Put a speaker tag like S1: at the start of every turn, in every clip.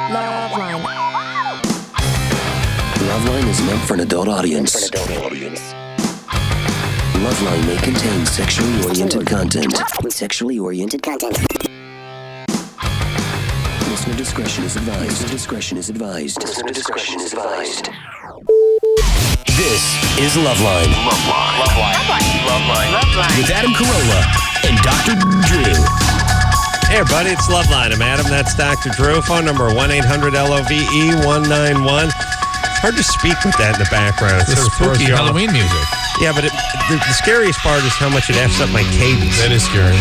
S1: LoveLine.
S2: LoveLine is meant for an adult audience. LoveLine may contain sexually oriented content. Listener discretion is advised. This is LoveLine. LoveLine. With Adam Carolla and Dr. Drew.
S3: Hey, everybody, it's LoveLine. I'm Adam. That's Dr. Drew. Phone number 1-800-LOVE-191. It's hard to speak with that in the background. It's
S4: This is
S3: sort of spooky.
S4: Halloween music.
S3: Yeah, but the scariest part is how much it F's up my cadence.
S4: That is scary.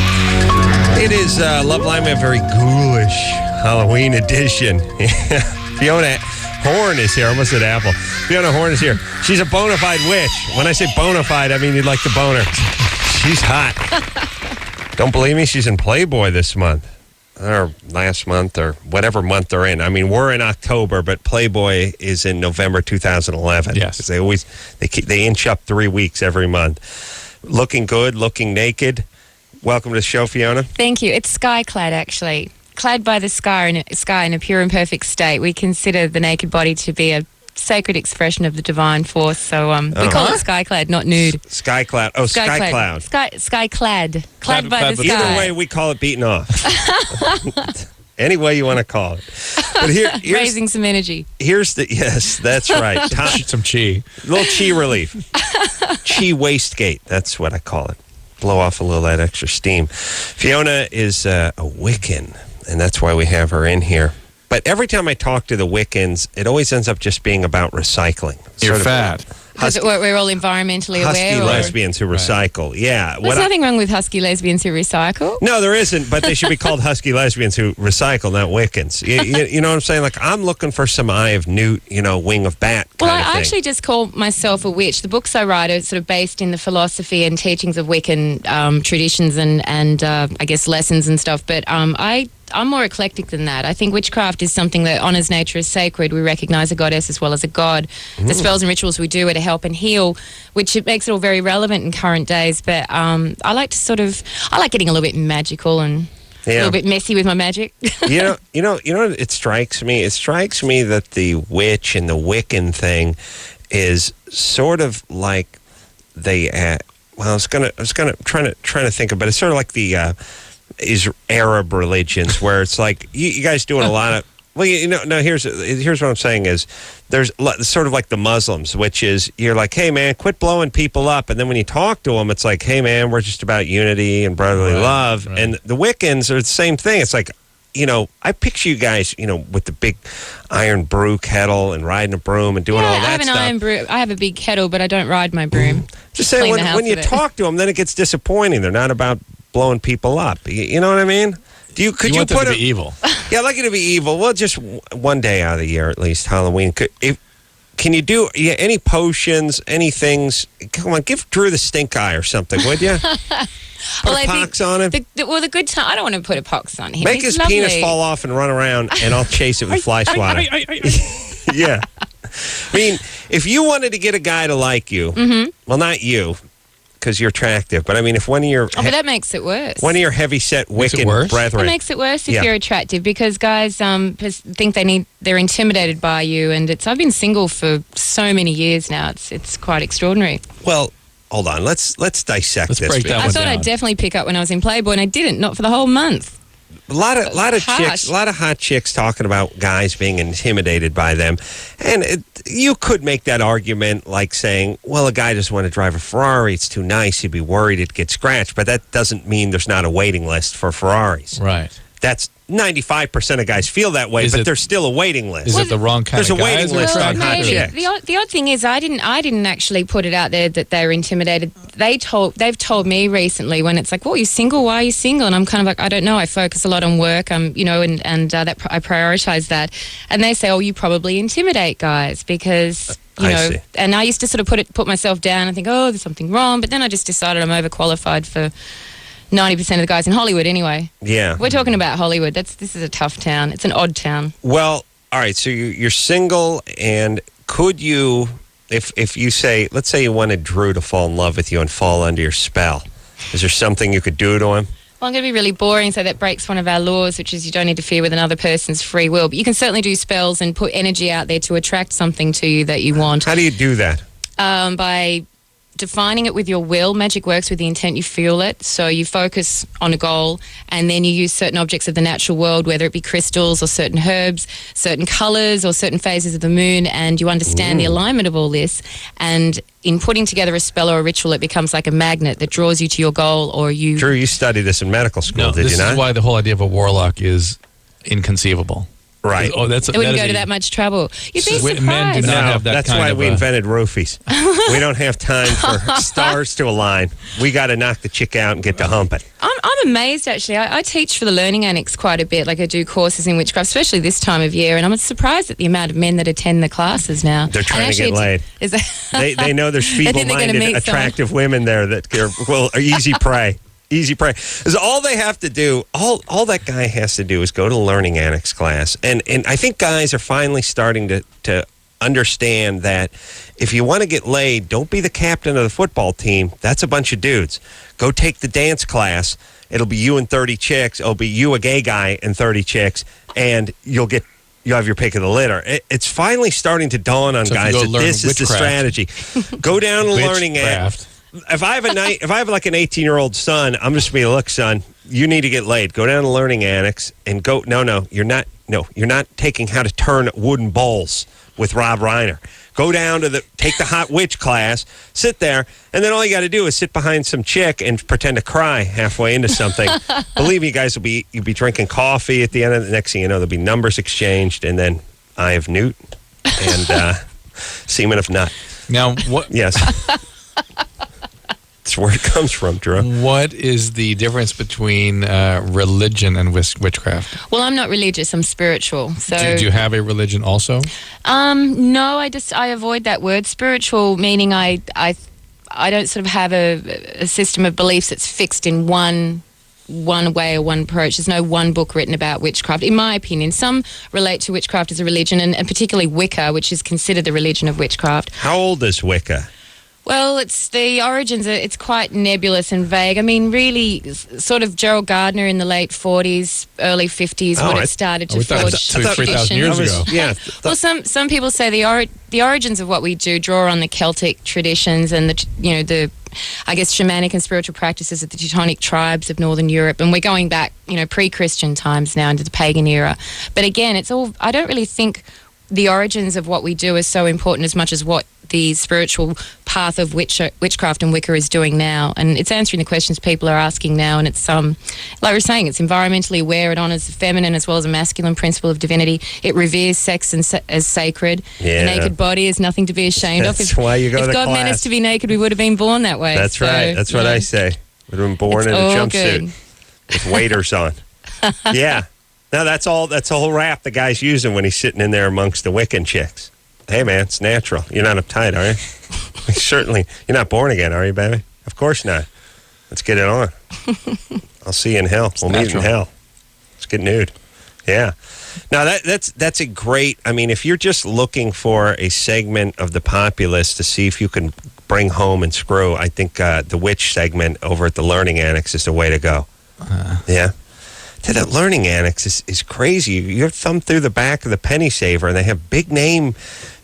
S3: It is LoveLine. We have a very ghoulish Halloween edition. Fiona Horne is here. I almost said Apple. Fiona Horne is here. She's a bona fide witch. When I say bona fide, I mean you'd like the boner. She's hot. Don't believe me? She's in Playboy this month. Or last month, or whatever month they're in. I mean, we're in October, but Playboy is in November 2011.
S4: Yes.
S3: They inch up 3 weeks every month. Looking good, looking naked. Welcome to the show, Fiona.
S1: Thank you. It's sky-clad, actually. Clad by the sky in a pure and perfect state. We consider the naked body to be a sacred expression of the divine force. So we call it sky-clad, not nude.
S3: Sky-clad. Oh, sky-cloud.
S1: Sky-clad. Clad by the sky.
S3: Either way, we call it beating off. Any way you want to call it. But here's
S1: raising some energy.
S3: Yes, that's right.
S4: Some chi.
S3: A little chi relief. Chi wastegate. That's what I call it. Blow off a little of that extra steam. Fiona is a Wiccan, and that's why we have her in here. But every time I talk to the Wiccans, it always ends up just being about recycling.
S4: You're fat.
S1: We're all environmentally
S3: husky
S1: aware.
S3: Lesbians who recycle. Yeah.
S1: There's nothing wrong with husky lesbians who recycle.
S3: No, there isn't, but they should be called husky lesbians who recycle, not Wiccans. You know what I'm saying? Like, I'm looking for some Eye of Newt, wing of bat kind of thing.
S1: I actually just call myself a witch. The books I write are sort of based in the philosophy and teachings of Wiccan traditions and I guess lessons and stuff. But I'm more eclectic than that. I think witchcraft is something that honors nature as sacred. We recognize a goddess as well as a god. The spells and rituals we do are to help and heal, which it makes it all very relevant in current days. But I like getting a little bit magical and a little bit messy with my magic.
S3: you know, it strikes me. It strikes me that the witch and the Wiccan thing is sort of like they. I was trying to think about it. It's sort of like the. Is Arab religions where it's like you guys doing a lot of here's what I'm saying is there's sort of like the Muslims, which is you're like, hey man, quit blowing people up, and then when you talk to them, it's like, hey man, we're just about unity and brotherly love. Right. And the Wiccans are the same thing. It's like, I picture you guys, with the big iron brew kettle and riding a broom and doing all that stuff.
S1: I have an iron brew. I have a big kettle, but I don't ride my broom.
S3: Just saying, when you talk to them, then it gets disappointing. They're not about blowing people up. You know what I mean? Could you
S4: want
S3: put
S4: them to be evil?
S3: Yeah, I'd like it to be evil. Well, just one day out of the year, at least, Halloween. Can you do any potions, any things? Come on, give Drew the stink eye or something, would you? Put a pox on him.
S1: The good time. I don't want to put a pox on him.
S3: Make his penis fall off and run around, and I'll chase it with fly swatter. Yeah. I mean, if you wanted to get a guy to like you, well, not you, because you're attractive, but I mean, if one of your
S1: but that makes it worse.
S3: One of your heavy-set Wiccan brethren,
S1: it makes it worse if you're attractive, because guys think they're intimidated by you, and I've been single for so many years now. It's quite extraordinary.
S3: Well, hold on, let's dissect this.
S4: Break that
S1: I thought I'd definitely pick up when I was in Playboy, and I didn't. Not for the whole month.
S3: A lot of hot chicks talking about guys being intimidated by them, and you could make that argument like saying, well, a guy doesn't want to drive a Ferrari, it's too nice, he'd be worried it'd get scratched, but that doesn't mean there's not a waiting list for Ferraris.
S4: Right.
S3: That's 95% of guys feel that way, but there's still a waiting list.
S4: Is it the wrong kind of guys?
S3: There's a waiting list on hot chicks.
S1: The odd thing is, I didn't actually put it out there that they were intimidated. They've told me recently when it's like, well, you're single, why are you single? And I'm kind of like, I don't know, I focus a lot on work, and that I prioritize that. And they say, oh, you probably intimidate guys because,
S3: see.
S1: And I used to sort of put myself down and think, oh, there's something wrong. But then I just decided I'm overqualified for 90% of the guys in Hollywood anyway.
S3: Yeah.
S1: We're talking about Hollywood. This is a tough town. It's an odd town.
S3: Well, all right, so you're single, and could you, if you say, let's say you wanted Drew to fall in love with you and fall under your spell, is there something you could do to him?
S1: Well, I'm going to be really boring, so that breaks one of our laws, which is you don't interfere with another person's free will. But you can certainly do spells and put energy out there to attract something to you that you want.
S3: How do you do that?
S1: By defining it with your will. Magic works with the intent you feel it. So you focus on a goal, and then you use certain objects of the natural world, whether it be crystals or certain herbs, certain colours or certain phases of the moon, and you understand the alignment of all this. And in putting together a spell or a ritual, it becomes like a magnet that draws you to your goal, or you...
S3: Drew, you studied this in medical school, did you not?
S4: This is why the whole idea of a warlock is inconceivable.
S3: Right.
S4: Oh,
S1: It wouldn't go to that much trouble. You'd be surprised.
S4: Men do not have that
S3: that's
S4: kind
S3: why
S4: of
S3: we invented roofies. We don't have time for stars to align. We got to knock the chick out and get to humping.
S1: I'm amazed, actually. I teach for the Learning Annex quite a bit. Like, I do courses in witchcraft, especially this time of year, and I'm surprised at the amount of men that attend the classes now.
S3: They're trying to get laid.
S1: Is that
S3: They know there's feeble-minded, attractive women there that are easy prey. Easy prey. Because all they have to do, all that guy has to do is go to the Learning Annex class. And I think guys are finally starting to understand that if you want to get laid, don't be the captain of the football team. That's a bunch of dudes. Go take the dance class. It'll be you and 30 chicks. It'll be you, a gay guy, and 30 chicks. And you'll have your pick of the litter. It's finally starting to dawn on guys that this is the strategy. Go down to Learning Annex. If I have like an 18-year-old son, I'm just going to be, look, son, you need to get laid. Go down to Learning Annex and go. No, you're not taking how to turn wooden bowls with Rob Reiner. Go down to take the hot witch class, sit there, and then all you got to do is sit behind some chick and pretend to cry halfway into something. Believe me, guys, you'll be drinking coffee at the end of the next thing you know, there'll be numbers exchanged, and then eye of newt and semen of nut.
S4: Now, what?
S3: Yes. That's where it comes from, Drew.
S4: What is the difference between religion and witchcraft?
S1: Well, I'm not religious. I'm spiritual. So,
S4: do you have a religion also?
S1: No, I avoid that word. Spiritual meaning I don't sort of have a system of beliefs that's fixed in one way or one approach. There's no one book written about witchcraft, in my opinion. Some relate to witchcraft as a religion, and particularly Wicca, which is considered the religion of witchcraft.
S3: How old is Wicca?
S1: Well, it's the origins. It's quite nebulous and vague. I mean, really, sort of Gerald Gardner in the late 40s, early 50s, when it started to forge
S4: 3,000 years ago.
S3: Yeah.
S1: Well, some people say the origins of what we do draw on the Celtic traditions and the I guess shamanic and spiritual practices of the Teutonic tribes of Northern Europe, and we're going back, pre-Christian times now into the pagan era. But again, it's all. I don't really think the origins of what we do is so important as much as what the spiritual path of witchcraft and Wicca is doing now. And it's answering the questions people are asking now, and it's like we're saying, it's environmentally aware. It honors the feminine as well as a masculine principle of divinity. It reveres sex as sacred.
S3: Yeah.
S1: The naked body is nothing to be ashamed of.
S3: That's why you go to
S1: If God
S3: class.
S1: meant us to be naked, we would have been born that way.
S3: That's right. That's what I say. Would have been born in a jumpsuit with waders on. Yeah. No, that's all. That's the whole rap the guy's using when he's sitting in there amongst the Wiccan chicks. Hey, man, it's natural. You're not uptight, are you? Certainly. You're not born again, are you, baby? Of course not. Let's get it on. I'll see you in hell. We'll meet in hell. Let's get nude. Yeah. Now, that's a great... I mean, if you're just looking for a segment of the populace to see if you can bring home and screw, I think the witch segment over at the Learning Annex is the way to go. Yeah. That Learning Annex is crazy. You thumb through the back of the penny saver, and they have big name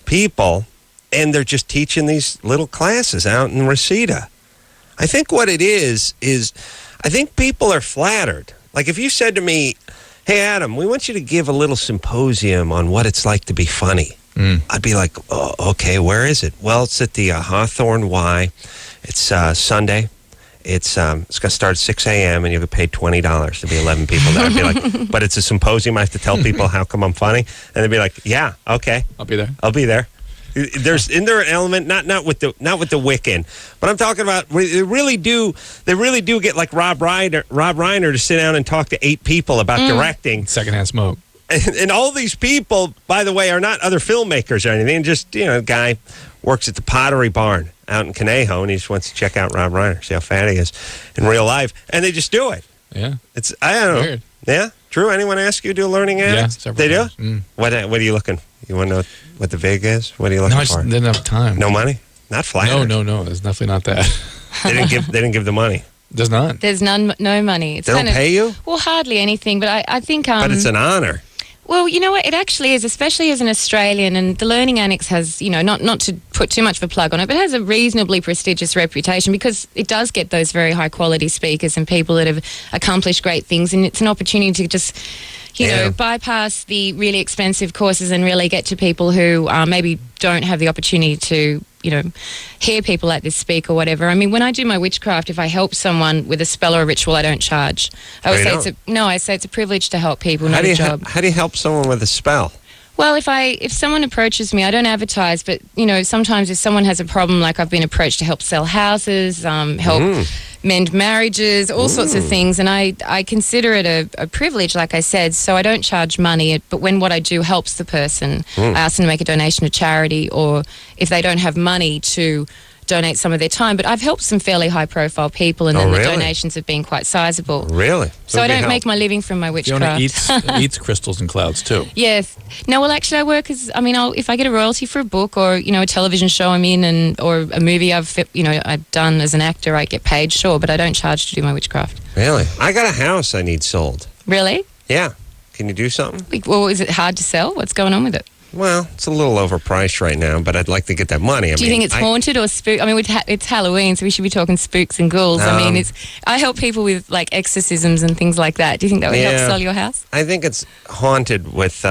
S3: people, and they're just teaching these little classes out in Reseda. I think what it is I think people are flattered. Like if you said to me, hey, Adam, we want you to give a little symposium on what it's like to be funny. I'd be like, oh, okay, where is it? Well, it's at the Hawthorne Y. It's Sunday. It's going to start at 6 a.m. and you'll get paid $20 to be 11 people there. I'd be like, but it's a symposium. I have to tell people how come I'm funny. And they'd be like, yeah, okay.
S4: I'll be there.
S3: I'll be there. Isn't there an element, not with the Wiccan, but I'm talking about they really do get like Rob Reiner to sit down and talk to 8 people about directing.
S4: Secondhand smoke.
S3: And all these people, by the way, are not other filmmakers or anything. Just, a guy works at the Pottery Barn out in Conejo, and he just wants to check out Rob Reiner, see how fat he is in real life. And they just do it.
S4: Yeah.
S3: I don't know.
S4: Weird.
S3: Yeah? Drew, anyone ask you to do a Learning Annex?
S4: Yeah,
S3: they do?
S4: Mm.
S3: What are you looking? You want to know what the VIG is? What are you looking
S4: No, I
S3: for?
S4: just didn't have time.
S3: No money? Not flattered.
S4: No. It's definitely not that.
S3: They didn't give the money.
S4: Does not.
S1: There's no money. It's
S3: They don't pay you?
S1: Well, hardly anything, but I think...
S3: But it's an honor.
S1: Well, you know what? It actually is, especially as an Australian, and the Learning Annex has, not to put too much of a plug on it, but it has a reasonably prestigious reputation because it does get those very high-quality speakers and people that have accomplished great things, and it's an opportunity to just, bypass the really expensive courses and really get to people who maybe don't have the opportunity to, hear people like this speak or whatever. I mean, when I do my witchcraft, if I help someone with a spell or a ritual, I don't charge. I say it's a privilege to help people, not a job.
S3: How do you help someone with a spell?
S1: Well, if someone approaches me, I don't advertise, but sometimes if someone has a problem, like I've been approached to help sell houses, help mend marriages, all sorts of things, and I consider it a privilege, like I said. So I don't charge money, but when what I do helps the person, I ask them to make a donation to charity, or if they don't have money, to donate some of their time. But I've helped some fairly high-profile people, and then the donations have been quite sizable.
S3: Really?
S1: So I don't make my living from my witchcraft.
S4: Fiona eats crystals and clouds too.
S1: Yes. No, well, actually, I work as, if I get a royalty for a book or, a television show I'm in or a movie I've done as an actor, I get paid, sure, but I don't charge to do my witchcraft.
S3: Really? I got a house I need sold.
S1: Really?
S3: Yeah. Can you do something?
S1: Well, is it hard to sell? What's going on with it?
S3: Well, it's a little overpriced right now, but I'd like to get that money.
S1: Do you think it's haunted or spook? I mean, it's Halloween, so we should be talking spooks and ghouls. I help people with like exorcisms and things like that. Do you think that would help sell your house?
S3: I think it's haunted with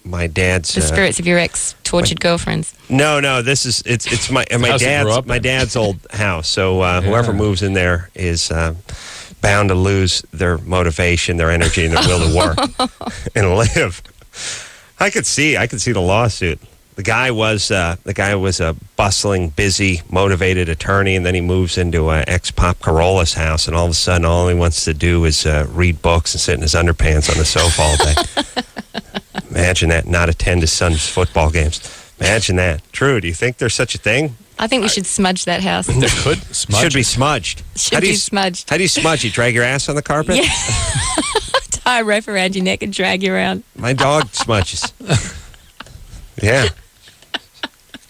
S3: my dad's...
S1: The spirits of your ex-tortured girlfriends.
S3: No, it's my dad's old house. So whoever moves in there is bound to lose their motivation, their energy, and their will to work and live. I could see the lawsuit. The guy was a bustling, busy, motivated attorney, and then he moves into ex-Pop Carolla's house, and all of a sudden, all he wants to do is read books and sit in his underpants on the sofa all day. Imagine that, not attend his son's football games. Imagine that. True, do you think there's such a thing?
S1: I think we should smudge that house.
S4: There could smudge.
S3: Should be smudged.
S1: Smudged.
S3: How do you smudge? You drag your ass on the carpet?
S1: Yeah. Tie a rope around your neck and drag you around.
S3: My dog smudges. Yeah.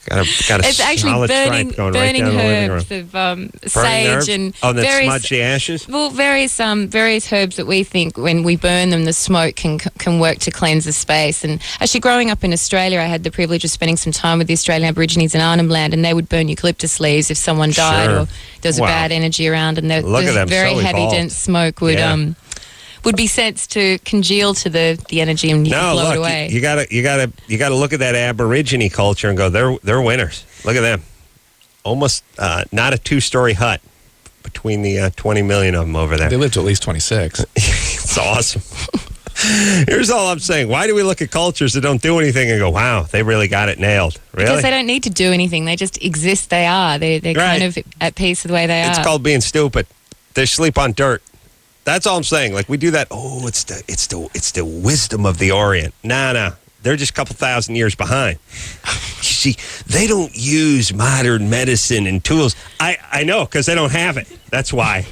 S3: Got a
S1: it's actually
S3: solid
S1: burning
S3: stripe going right down
S1: herbs
S3: the living room.
S1: of sage and
S3: then smudge the ashes?
S1: Well, various herbs that we think when we burn them, the smoke can work to cleanse the space. And actually, growing up in Australia, I had the privilege of spending some time with the Australian Aborigines in Arnhem Land, and they would burn eucalyptus leaves if someone died or there was a bad energy around, and the very heavy, dense smoke would be sensed to congeal to the energy and you can blow it away.
S3: You gotta look at that Aborigine culture and go, they're winners. Look at them. Almost not a 2-story hut between the 20 million of them over there.
S4: They live to at least 26.
S3: It's awesome. Here's all I'm saying. Why do we look at cultures that don't do anything and go, wow, they really got it nailed? Really?
S1: Because they don't need to do anything. They just exist. They are. They're kind of at peace with the way they are.
S3: It's called being stupid. They sleep on dirt. That's all I'm saying. Like we do that. Oh, it's the wisdom of the Orient. Nah. They're just a couple thousand years behind. You see, they don't use modern medicine and tools. I know because they don't have it. That's why.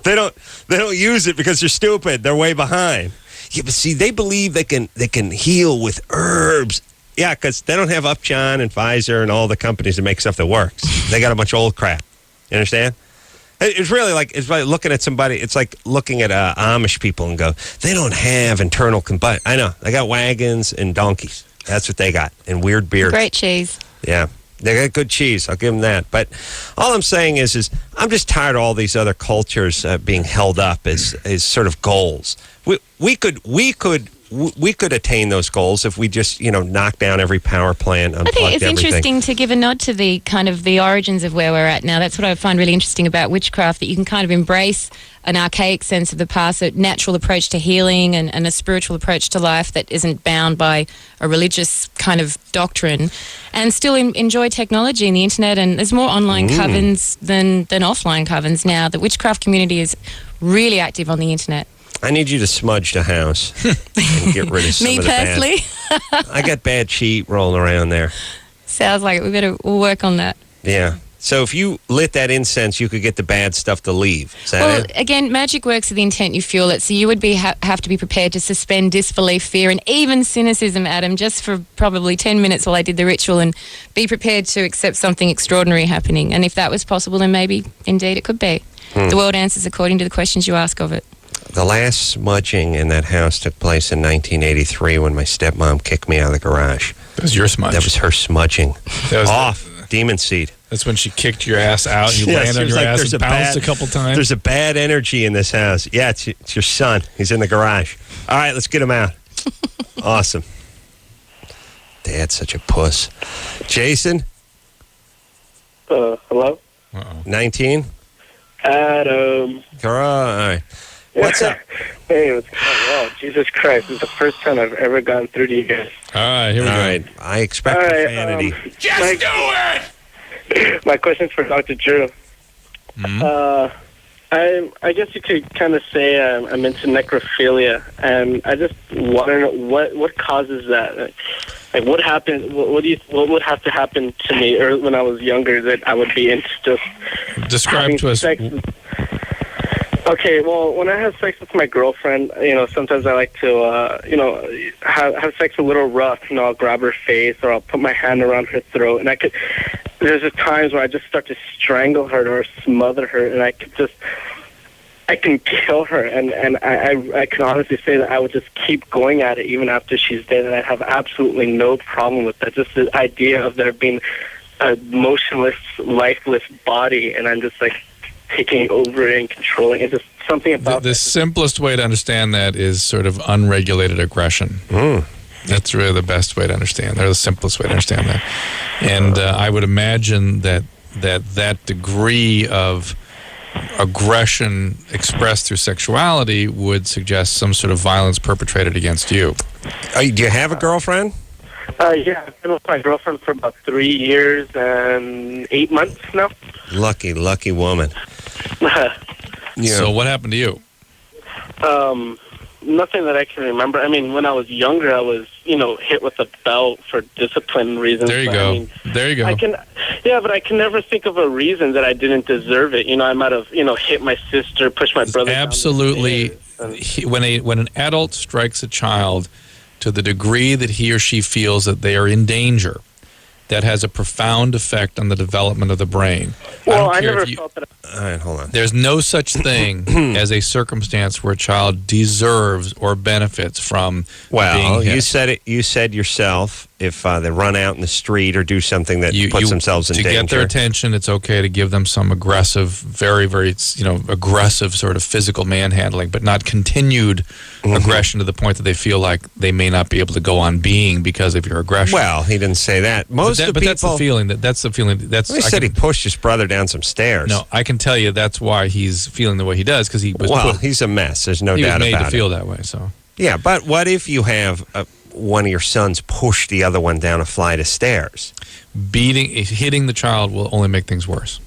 S3: They don't use it because they're stupid. They're way behind. Yeah, but see, they believe they can heal with herbs. Yeah, because they don't have Upjohn and Pfizer and all the companies that make stuff that works. They got a bunch of old crap. You understand? It's really like looking at somebody. It's like looking at Amish people and go, they don't have internal combustion. I know they got wagons and donkeys. That's what they got, and weird beards.
S1: Great cheese.
S3: Yeah, they got good cheese. I'll give them that. But all I'm saying is I'm just tired of all these other cultures being held up as sort of goals. We could attain those goals if we just, knock down every power plant, unplug everything.
S1: I think it's interesting to give a nod to the kind of the origins of where we're at now. That's what I find really interesting about witchcraft, that you can kind of embrace an archaic sense of the past, a natural approach to healing and a spiritual approach to life that isn't bound by a religious kind of doctrine, and still enjoy technology and the internet. And there's more online covens than offline covens now. The witchcraft community is really active on the internet.
S3: I need you to smudge the house and get rid of some
S1: Me
S3: of the
S1: personally?
S3: I got bad chi rolling around there.
S1: Sounds like it. We'll work on that.
S3: Yeah. So if you lit that incense, you could get the bad stuff to leave. Is that it?
S1: Again, magic works with the intent you fuel it. So you would have to be prepared to suspend disbelief, fear, and even cynicism, Adam, just for probably 10 minutes while I did the ritual, and be prepared to accept something extraordinary happening. And if that was possible, then maybe, indeed, it could be. The world answers according to the questions you ask of it.
S3: The last smudging in that house took place in 1983 when my stepmom kicked me out of the garage.
S4: That was your smudge.
S3: That was her smudging.
S4: That was
S3: Off. Demon seed.
S4: That's when she kicked your ass out. You
S3: Yes,
S4: landed on
S3: there's
S4: your
S3: like-
S4: ass
S3: there's
S4: and
S3: a
S4: bounced
S3: bad-
S4: a couple times.
S3: There's a bad energy in this house. Yeah, it's your son. He's in the garage. All right, let's get him out. Awesome. Dad's such a puss. Jason,
S5: Hello?
S3: 19?
S5: Adam.
S3: Girl, all right. What's up?
S5: Hey, what's going on? Wow, Jesus Christ. This is the first time I've ever gotten through to you guys.
S4: All right, here we
S3: All
S4: go.
S3: right. I expect
S5: All right,
S3: profanity.
S5: Just do it! My question's for Dr. Drew. I guess you could kind of say I'm into necrophilia, and I just want to know what causes that. Like, what happened? What would have to happen to me, or when I was younger, that I would be into just
S4: Describe
S5: having
S4: to us.
S5: sex? Okay, well, when I have sex with my girlfriend, sometimes I like to, have sex a little rough. I'll grab her face or I'll put my hand around her throat, and there's just times where I just start to strangle her or smother her, and I can kill her, and I can honestly say that I would just keep going at it even after she's dead, and I have absolutely no problem with that. Just the idea of there being a motionless, lifeless body, and I'm just like taking over and controlling it. Just something about
S4: The simplest way to understand that is sort of unregulated aggression. That's really the best way to understand. They're the simplest way to understand that. And I would imagine that degree of aggression expressed through sexuality would suggest some sort of violence perpetrated against you.
S3: Do you have a girlfriend?
S5: Yeah, I've been with my girlfriend for about 3 years and 8 months now.
S3: Lucky woman. Yeah.
S4: So what happened to you?
S5: Nothing that I can remember. I mean, when I was younger, I was, hit with a belt for discipline reasons.
S4: There you
S5: but,
S4: go.
S5: I mean,
S4: There you go.
S5: but I can never think of a reason that I didn't deserve it. I might have, hit my sister, pushed my brother.
S4: Absolutely.
S5: Down the stairs,
S4: When an adult strikes a child to the degree that he or she feels that they are in danger, that has a profound effect on the development of the brain.
S5: well, I
S4: care
S5: never
S4: if you-
S5: felt that.
S3: All right, hold on.
S4: There's no such thing as a circumstance where a child deserves or benefits from being hit.
S3: You said yourself, if they run out in the street or do something that puts themselves in
S4: to
S3: danger.
S4: get their attention, it's okay to give them some aggressive, very, very, aggressive sort of physical manhandling, but not continued aggression to the point that they feel like they may not be able to go on being because of your aggression.
S3: Well, he didn't say that. Most of the people.
S4: That's the feeling. That's the feeling.
S3: He said he pushed his brother down some stairs.
S4: No, I can tell you that's why he's feeling the way he does, because he was
S3: he's a mess. There's no
S4: he was
S3: doubt
S4: made
S3: about
S4: to
S3: it.
S4: feel that way. So
S3: Yeah, but what if you have one of your sons push the other one down a flight of stairs?
S4: hitting the child will only make things worse.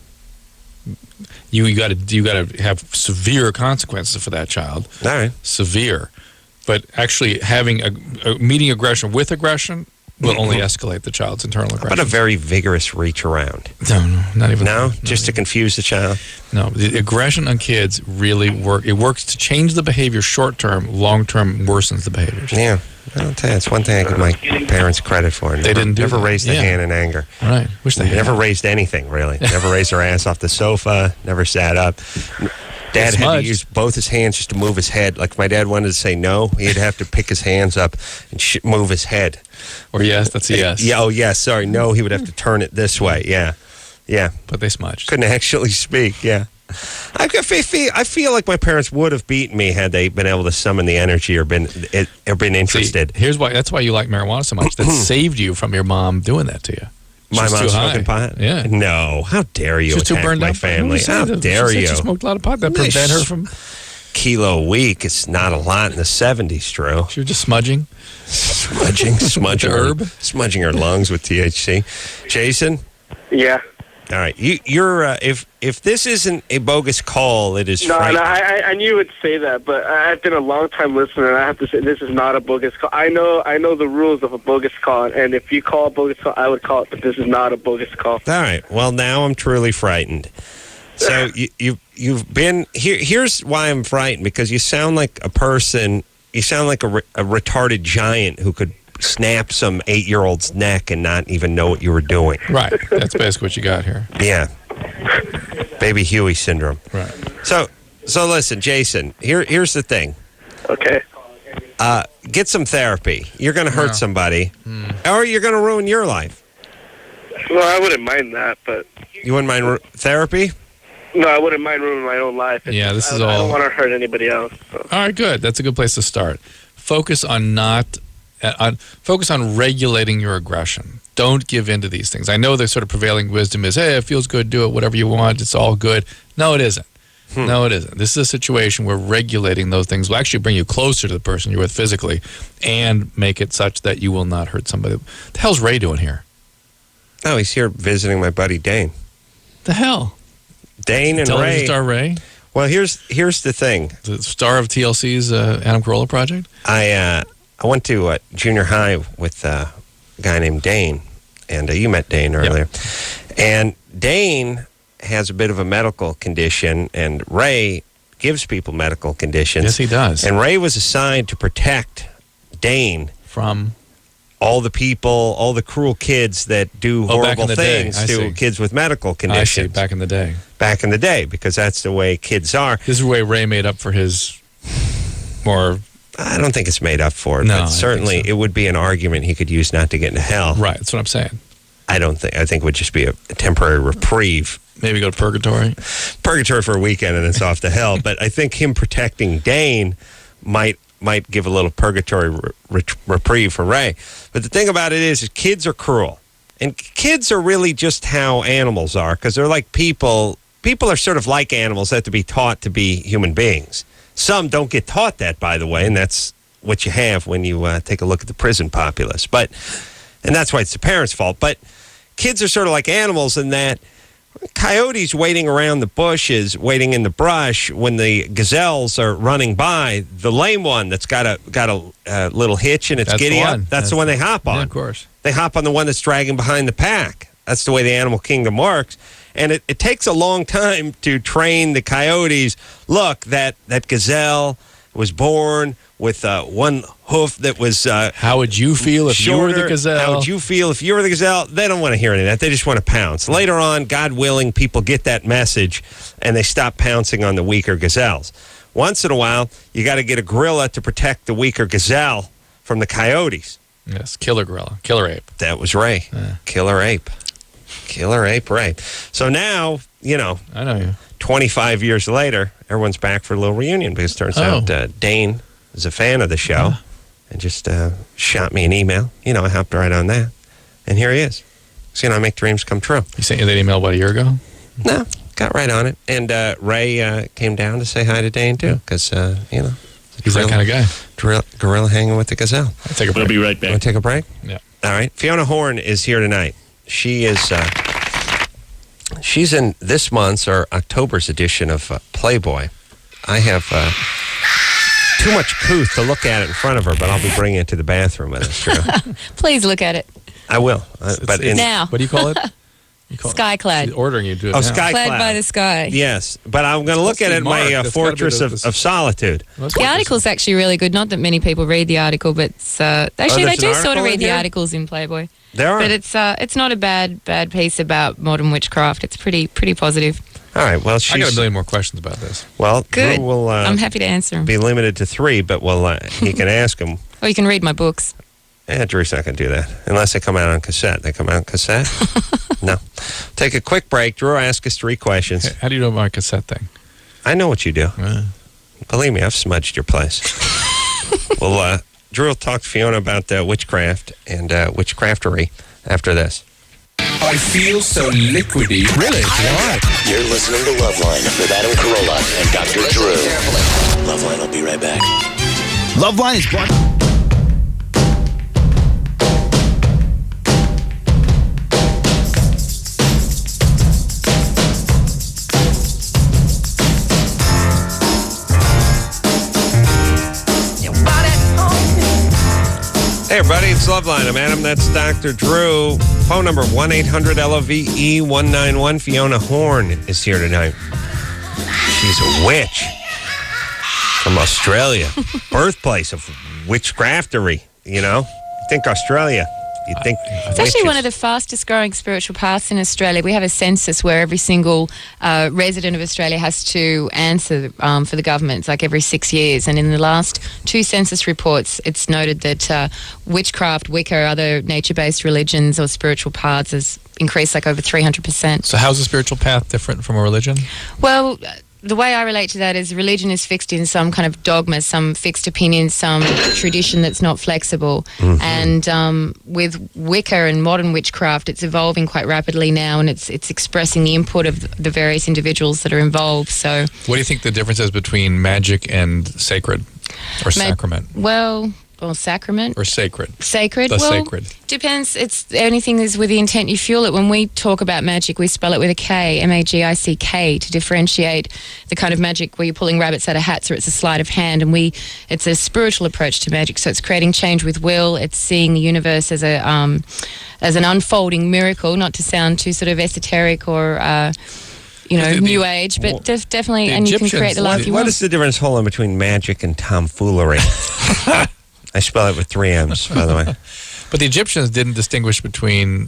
S4: You got to have severe consequences for that child.
S3: All right.
S4: Severe, but actually having meeting aggression with aggression will only escalate the child's internal aggression.
S3: But a very vigorous reach around.
S4: No, not even.
S3: No,
S4: that.
S3: just to confuse the child.
S4: No, the aggression on kids really work. It works to change the behavior short term. Long term worsens the behaviors.
S3: Yeah, I'll tell you, it's one thing I give my parents credit for.
S4: They didn't
S3: never
S4: that.
S3: raised a
S4: Yeah.
S3: hand in anger.
S4: Right. Wish they had.
S3: Never raised anything really. Never raised their ass off the sofa. Never sat up. Dad had to use both his hands just to move his head. Like if my dad wanted to say no, he'd have to pick his hands up and move his head.
S4: Or yes, that's a yes.
S3: Yeah. Oh, yes. Sorry. No, he would have to turn it this way. Yeah. Yeah.
S4: But they smudged.
S3: Couldn't actually speak. Yeah. I feel like my parents would have beaten me had they been able to summon the energy or been interested.
S4: See, that's why you like marijuana so much. That saved you from your mom doing that to you.
S3: My
S4: She's
S3: mom's
S4: too high.
S3: smoking pot?
S4: Yeah.
S3: No. How dare you
S4: She's too
S3: attack
S4: burned
S3: my
S4: out.
S3: family? How dare
S4: she
S3: you?
S4: said she smoked a lot of pot. That prevent her from.
S3: Kilo a week. It's not a lot in the 70s, Drew.
S4: She was just smudging.
S3: Smudging
S4: herb?
S3: Smudging her lungs with THC. Jason?
S5: Yeah.
S3: All right. You're if this isn't a bogus call, it is
S5: No,
S3: frightening.
S5: I knew you would say that, but I've been a long time listener, and I have to say this is not a bogus call. I know the rules of a bogus call, and if you call a bogus call, I would call it, but this is not a bogus call.
S3: All right. Well, now I'm truly frightened. So you've been here. Here's why I'm frightened, because you sound like a person. You sound like a retarded giant who could snap some 8-year-old's neck and not even know what you were doing.
S4: Right. That's basically what you got here.
S3: Yeah. Baby Huey syndrome.
S4: Right.
S3: So listen, Jason. Here's the thing.
S5: Okay.
S3: Get some therapy. You're going to hurt somebody, or you're going to ruin your life.
S5: Well, I wouldn't mind that, but
S3: You wouldn't mind therapy?
S5: no, I wouldn't mind ruining my own life. It's
S4: Yeah,
S5: just-
S4: this is
S5: I
S4: all-
S5: don't want to hurt anybody else. So.
S4: All right, good. That's a good place to start. Focus on focus on regulating your aggression. Don't give in to these things. I know the sort of prevailing wisdom is, hey, it feels good, do it, whatever you want, it's all good. No, it isn't. No, it isn't. This is a situation where regulating those things will actually bring you closer to the person you're with physically and make it such that you will not hurt somebody. The hell's Ray doing here?
S3: Oh, he's here visiting my buddy Dane.
S4: The hell?
S3: Dane and
S4: Television
S3: Ray.
S4: star Ray?
S3: Well, here's the thing.
S4: The star of TLC's Adam Carolla project?
S3: I went to junior high with a guy named Dane, and you met Dane earlier. And Dane has a bit of a medical condition, and Ray gives people medical conditions.
S4: Yes, he does.
S3: And Ray was assigned to protect Dane
S4: From?
S3: all the people, all the cruel kids that do
S4: Oh, back
S3: horrible
S4: in the day.
S3: things
S4: I
S3: to
S4: see.
S3: kids with medical
S4: I see,
S3: conditions.
S4: back in the day.
S3: Back in the day, because that's the way kids are.
S4: This is the way Ray made up for his more...
S3: I don't think it's made up for it,
S4: No, I
S3: but
S4: think
S3: certainly
S4: so.
S3: it would be an argument he could use not to get into hell.
S4: Right, that's what I'm saying.
S3: I think it would just be a temporary reprieve.
S4: Maybe go to purgatory.
S3: Purgatory for a weekend and it's off to hell. But I think him protecting Dane might give a little purgatory reprieve for Ray. But the thing about it is kids are cruel. And kids are really just how animals are, because they're like people. People are sort of like animals that have to be taught to be human beings. Some don't get taught that, by the way, and that's what you have when you take a look at the prison populace. And that's why it's the parents' fault. But kids are sort of like animals in that coyotes waiting around the bushes, waiting in the brush when the gazelles are running by. The lame one that's got a little hitch and it's
S4: That's the
S3: giddy up.
S4: one.
S3: That's the one they hop on.
S4: Yeah, of course.
S3: They hop on the one that's dragging behind the pack. That's the way the animal kingdom works. And it takes a long time to train the coyotes. Look, that gazelle was born with one hoof that was
S4: How would you feel if you were
S3: shorter.
S4: the gazelle?
S3: How would you feel if you were the gazelle? They don't want to hear any of that. They just want to pounce. Later on, God willing, people get that message and they stop pouncing on the weaker gazelles. Once in a while, you got to get a gorilla to protect the weaker gazelle from the coyotes.
S4: Yes, killer gorilla, killer ape.
S3: That was Ray.
S4: Yeah.
S3: Killer ape. Killer ape Ray. So now,
S4: I know you.
S3: 25 years later, everyone's back for a little reunion because it turns out Dane is a fan of the show and just shot me an email. I hopped right on that. And here he is. So, I make dreams come true.
S4: He sent you that email about a year ago?
S3: No, got right on it. And Ray came down to say hi to Dane, too, because,
S4: He's that kind of guy.
S3: Gorilla hanging with the gazelle.
S4: I'll take a break.
S6: We'll be right back.
S3: Want to take a break?
S4: Yeah.
S3: All right. Fiona Horne is here tonight. She is, she's in this month's or October's edition of Playboy. I have too much couth to look at it in front of her, but I'll be bringing it to the bathroom with us, Drew.
S1: Please look at it.
S3: I will.
S1: Now.
S4: What do you call it? You call
S1: Skyclad.
S4: She's ordering you to do it
S3: Oh,
S4: now.
S3: sky
S1: Clad
S3: cloud.
S1: by the sky.
S3: Yes, but I'm going to look
S4: Let's
S3: at
S4: see,
S3: it in
S4: Mark,
S3: my
S4: that's gotta be
S3: fortress
S4: the-
S3: of solitude.
S1: The article's actually really good. Not that many people read the article, but actually they
S3: there's an
S1: do sort
S3: article
S1: of
S3: in
S1: read the
S3: here?
S1: articles in Playboy.
S3: There are.
S1: But it's not a bad piece about modern witchcraft. It's pretty positive.
S3: All right. Well,
S4: I
S3: she's
S4: got a million more questions about this.
S3: well.
S1: Good.
S3: Drew will
S1: I'm happy to answer them.
S3: be limited to 3, but he can ask them.
S1: Or you can read my books.
S3: Drew's not going to do that unless they come out on cassette. They come out on cassette? No. Take a quick break. Drew, ask us 3 questions.
S4: How do you know about my cassette thing?
S3: I know what you do. Believe me, I've smudged your place. Well, Drew will talk to Fiona about witchcraft and witchcraftery after this.
S6: I feel so liquidy.
S2: Really? Why? You're listening to LoveLine with Adam Carolla and Dr. Drew. LoveLine will be right back.
S7: LoveLine is brought.
S3: Hey, everybody, it's Loveline. I'm Adam. That's Dr. Drew. Phone number 1-800-LOVE-191. Fiona Horne is here tonight. She's a witch from Australia. Birthplace of witchcraftery, You think Australia, You'd think
S1: It's actually one of the fastest growing spiritual paths in Australia. We have a census where every single resident of Australia has to answer for the government. It's like every 6 years. And in the last 2 census reports, it's noted that witchcraft, Wicca, other nature-based religions or spiritual paths has increased like over 300%.
S4: So how's a spiritual path different from a religion?
S1: Well, the way I relate to that is religion is fixed in some kind of dogma, some fixed opinion, some tradition that's not flexible. And with Wicca and modern witchcraft, it's evolving quite rapidly now, and it's expressing the input of the various individuals that are involved. So,
S4: What do you think the difference is between magic and sacred or sacrament?
S1: Well, sacrament.
S4: Or sacred?
S1: Sacred.
S4: The
S1: well,
S4: sacred.
S1: Depends. It's anything is with the intent you fuel it. When we talk about magic, we spell it with a K, M-A-G-I-C-K, to differentiate the kind of magic where you're pulling rabbits out of hats or it's a sleight of hand. And it's a spiritual approach to magic. So it's creating change with will. It's seeing the universe as an unfolding miracle, not to sound too sort of esoteric or new age, but definitely, and you can create the life you want.
S3: What is the difference, hold on, between magic and tomfoolery? I spell it with 3 M's, by the way.
S4: But the Egyptians didn't distinguish between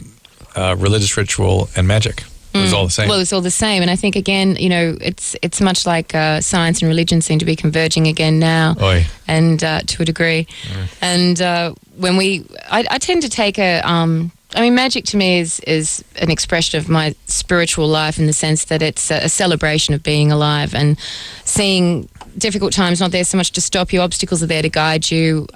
S4: religious ritual and magic. It was all the same.
S1: Well, it's all the same. And I think, again, it's much like science and religion seem to be converging again now.
S4: Oy.
S1: And to a degree. And when I tend to take magic to me is an expression of my spiritual life in the sense that it's a celebration of being alive and seeing difficult times not there so much to stop you. Obstacles are there to guide you.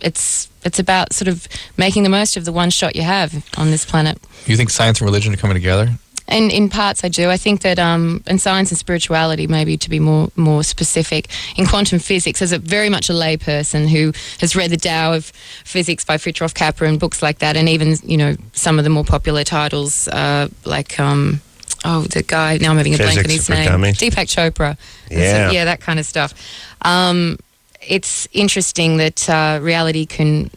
S1: It's about sort of making the most of the one shot you have on this planet.
S4: You think science and religion are coming together?
S1: And in parts I do. I think that in science and spirituality, maybe to be more specific, in quantum physics, as very much a lay person who has read the Tao of Physics by Fritjof Capra and books like that, and even some of the more popular titles like the guy, now I'm having a blank on his name, Deepak Chopra.
S3: Yeah,
S1: that kind of stuff. It's interesting that reality can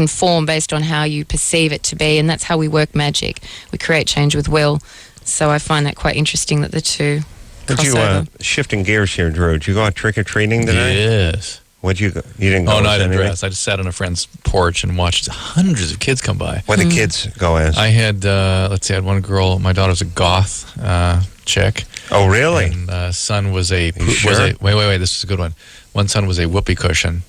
S1: form based on how you perceive it to be, and that's how we work magic. We create change with will. So I find that quite interesting that the two cross over.
S3: Shifting gears here, Drew, did you go out trick-or-treating tonight?
S4: Yes.
S3: What'd you go? You didn't go?
S4: Oh, no, I didn't dress. I just sat on a friend's porch and watched hundreds of kids come by.
S3: What did the kids go as?
S4: I had, I had one girl, my daughter's a goth chick.
S3: Oh, really?
S4: And son was a...
S3: Sure?
S4: Wait, this is a good one. One son was a whoopee cushion.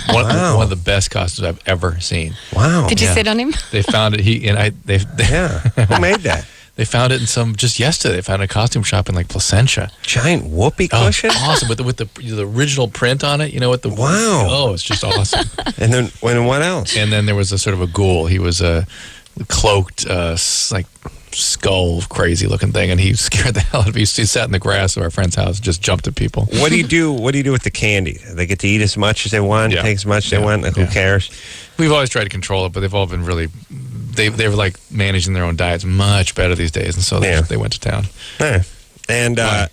S4: One of the best costumes I've ever seen.
S3: Wow.
S1: Did you sit on him?
S4: They found it.
S3: Who made that?
S4: They found it in just yesterday. They found a costume shop in like Placentia.
S3: Giant whoopee cushion?
S4: Oh, awesome. With the original print on it.
S3: Wow.
S4: Oh, it's just awesome.
S3: And then what else?
S4: And then there was a sort of a ghoul. He was a cloaked, skull crazy looking thing, and he scared the hell out of me. He sat in the grass of our friend's house and just jumped at people.
S3: What do you do with the candy? They get to eat as much as they want, take as much as they want, who cares?
S4: We've always tried to control it, but they've all been really... They're like managing their own diets much better these days, and so they went to town.
S3: Yeah. And no,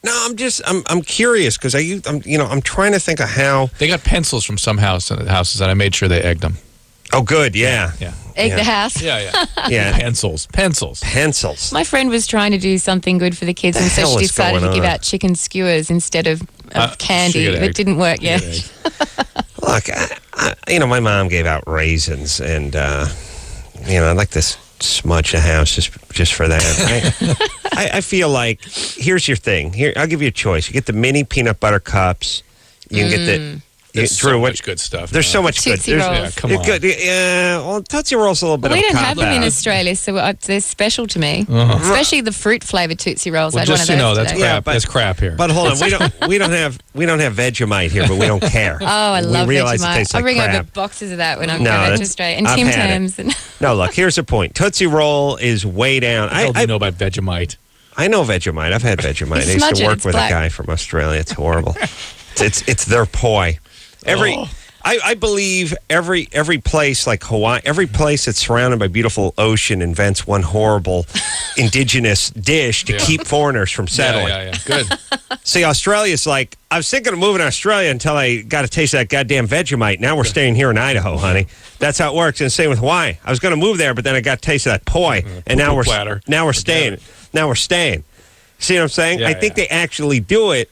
S3: I'm curious because I'm trying to think of how
S4: they got pencils from some houses, and I made sure they egged them.
S3: Oh, good, yeah.
S1: Egg the house.
S4: Yeah. Pencils.
S1: My friend was trying to do something good for the kids, and so she decided to give out chicken skewers instead of candy. It didn't work. Yeah.
S3: Look, my mom gave out raisins, and I'd like to smudge the house just for that. I feel like, here's your thing. Here, I'll give you a choice. You get the mini peanut butter cups. You can get the...
S4: There's so much good stuff.
S3: There's so much good.
S1: Tootsie Rolls.
S4: Yeah, come on.
S3: Good. Yeah, well, Tootsie Rolls a little bit
S1: We
S3: of a
S1: don't have them in
S3: cop-out.
S1: Australia, so they're special to me. Especially the fruit-flavored Tootsie Rolls.
S4: Well,
S1: I had one
S4: just
S1: of those
S4: that's
S1: today.
S4: crap. That's crap here.
S3: But hold on, we don't have Vegemite here, but we don't care.
S1: Oh, I love
S3: realize it
S1: Vegemite.
S3: tastes
S1: I
S3: like
S1: bring
S3: crap.
S1: over boxes of that when I go
S3: No,
S1: back to
S3: that's-
S1: Australia. And
S3: I've
S1: Tim
S3: had it.
S1: Tams. And
S3: No, look, here's the point. Tootsie Roll is way down.
S4: What do you know about Vegemite?
S3: I know Vegemite. I've had Vegemite. I used
S1: smudge
S3: to
S1: it,
S3: work
S1: it's
S3: with
S1: black.
S3: a guy from Australia. It's horrible. it's their poi. I believe every place like Hawaii, every place that's surrounded by beautiful ocean invents one horrible indigenous dish to keep foreigners from settling.
S4: Yeah. Good.
S3: See, Australia's like, I was thinking of moving to Australia until I got a taste of that goddamn Vegemite. Now we're staying here in Idaho, honey. That's how it works. And same with Hawaii. I was going to move there, but then I got a taste of that poi, and now we're staying. Now we're staying. See what I'm saying?
S4: Yeah,
S3: I think they actually do it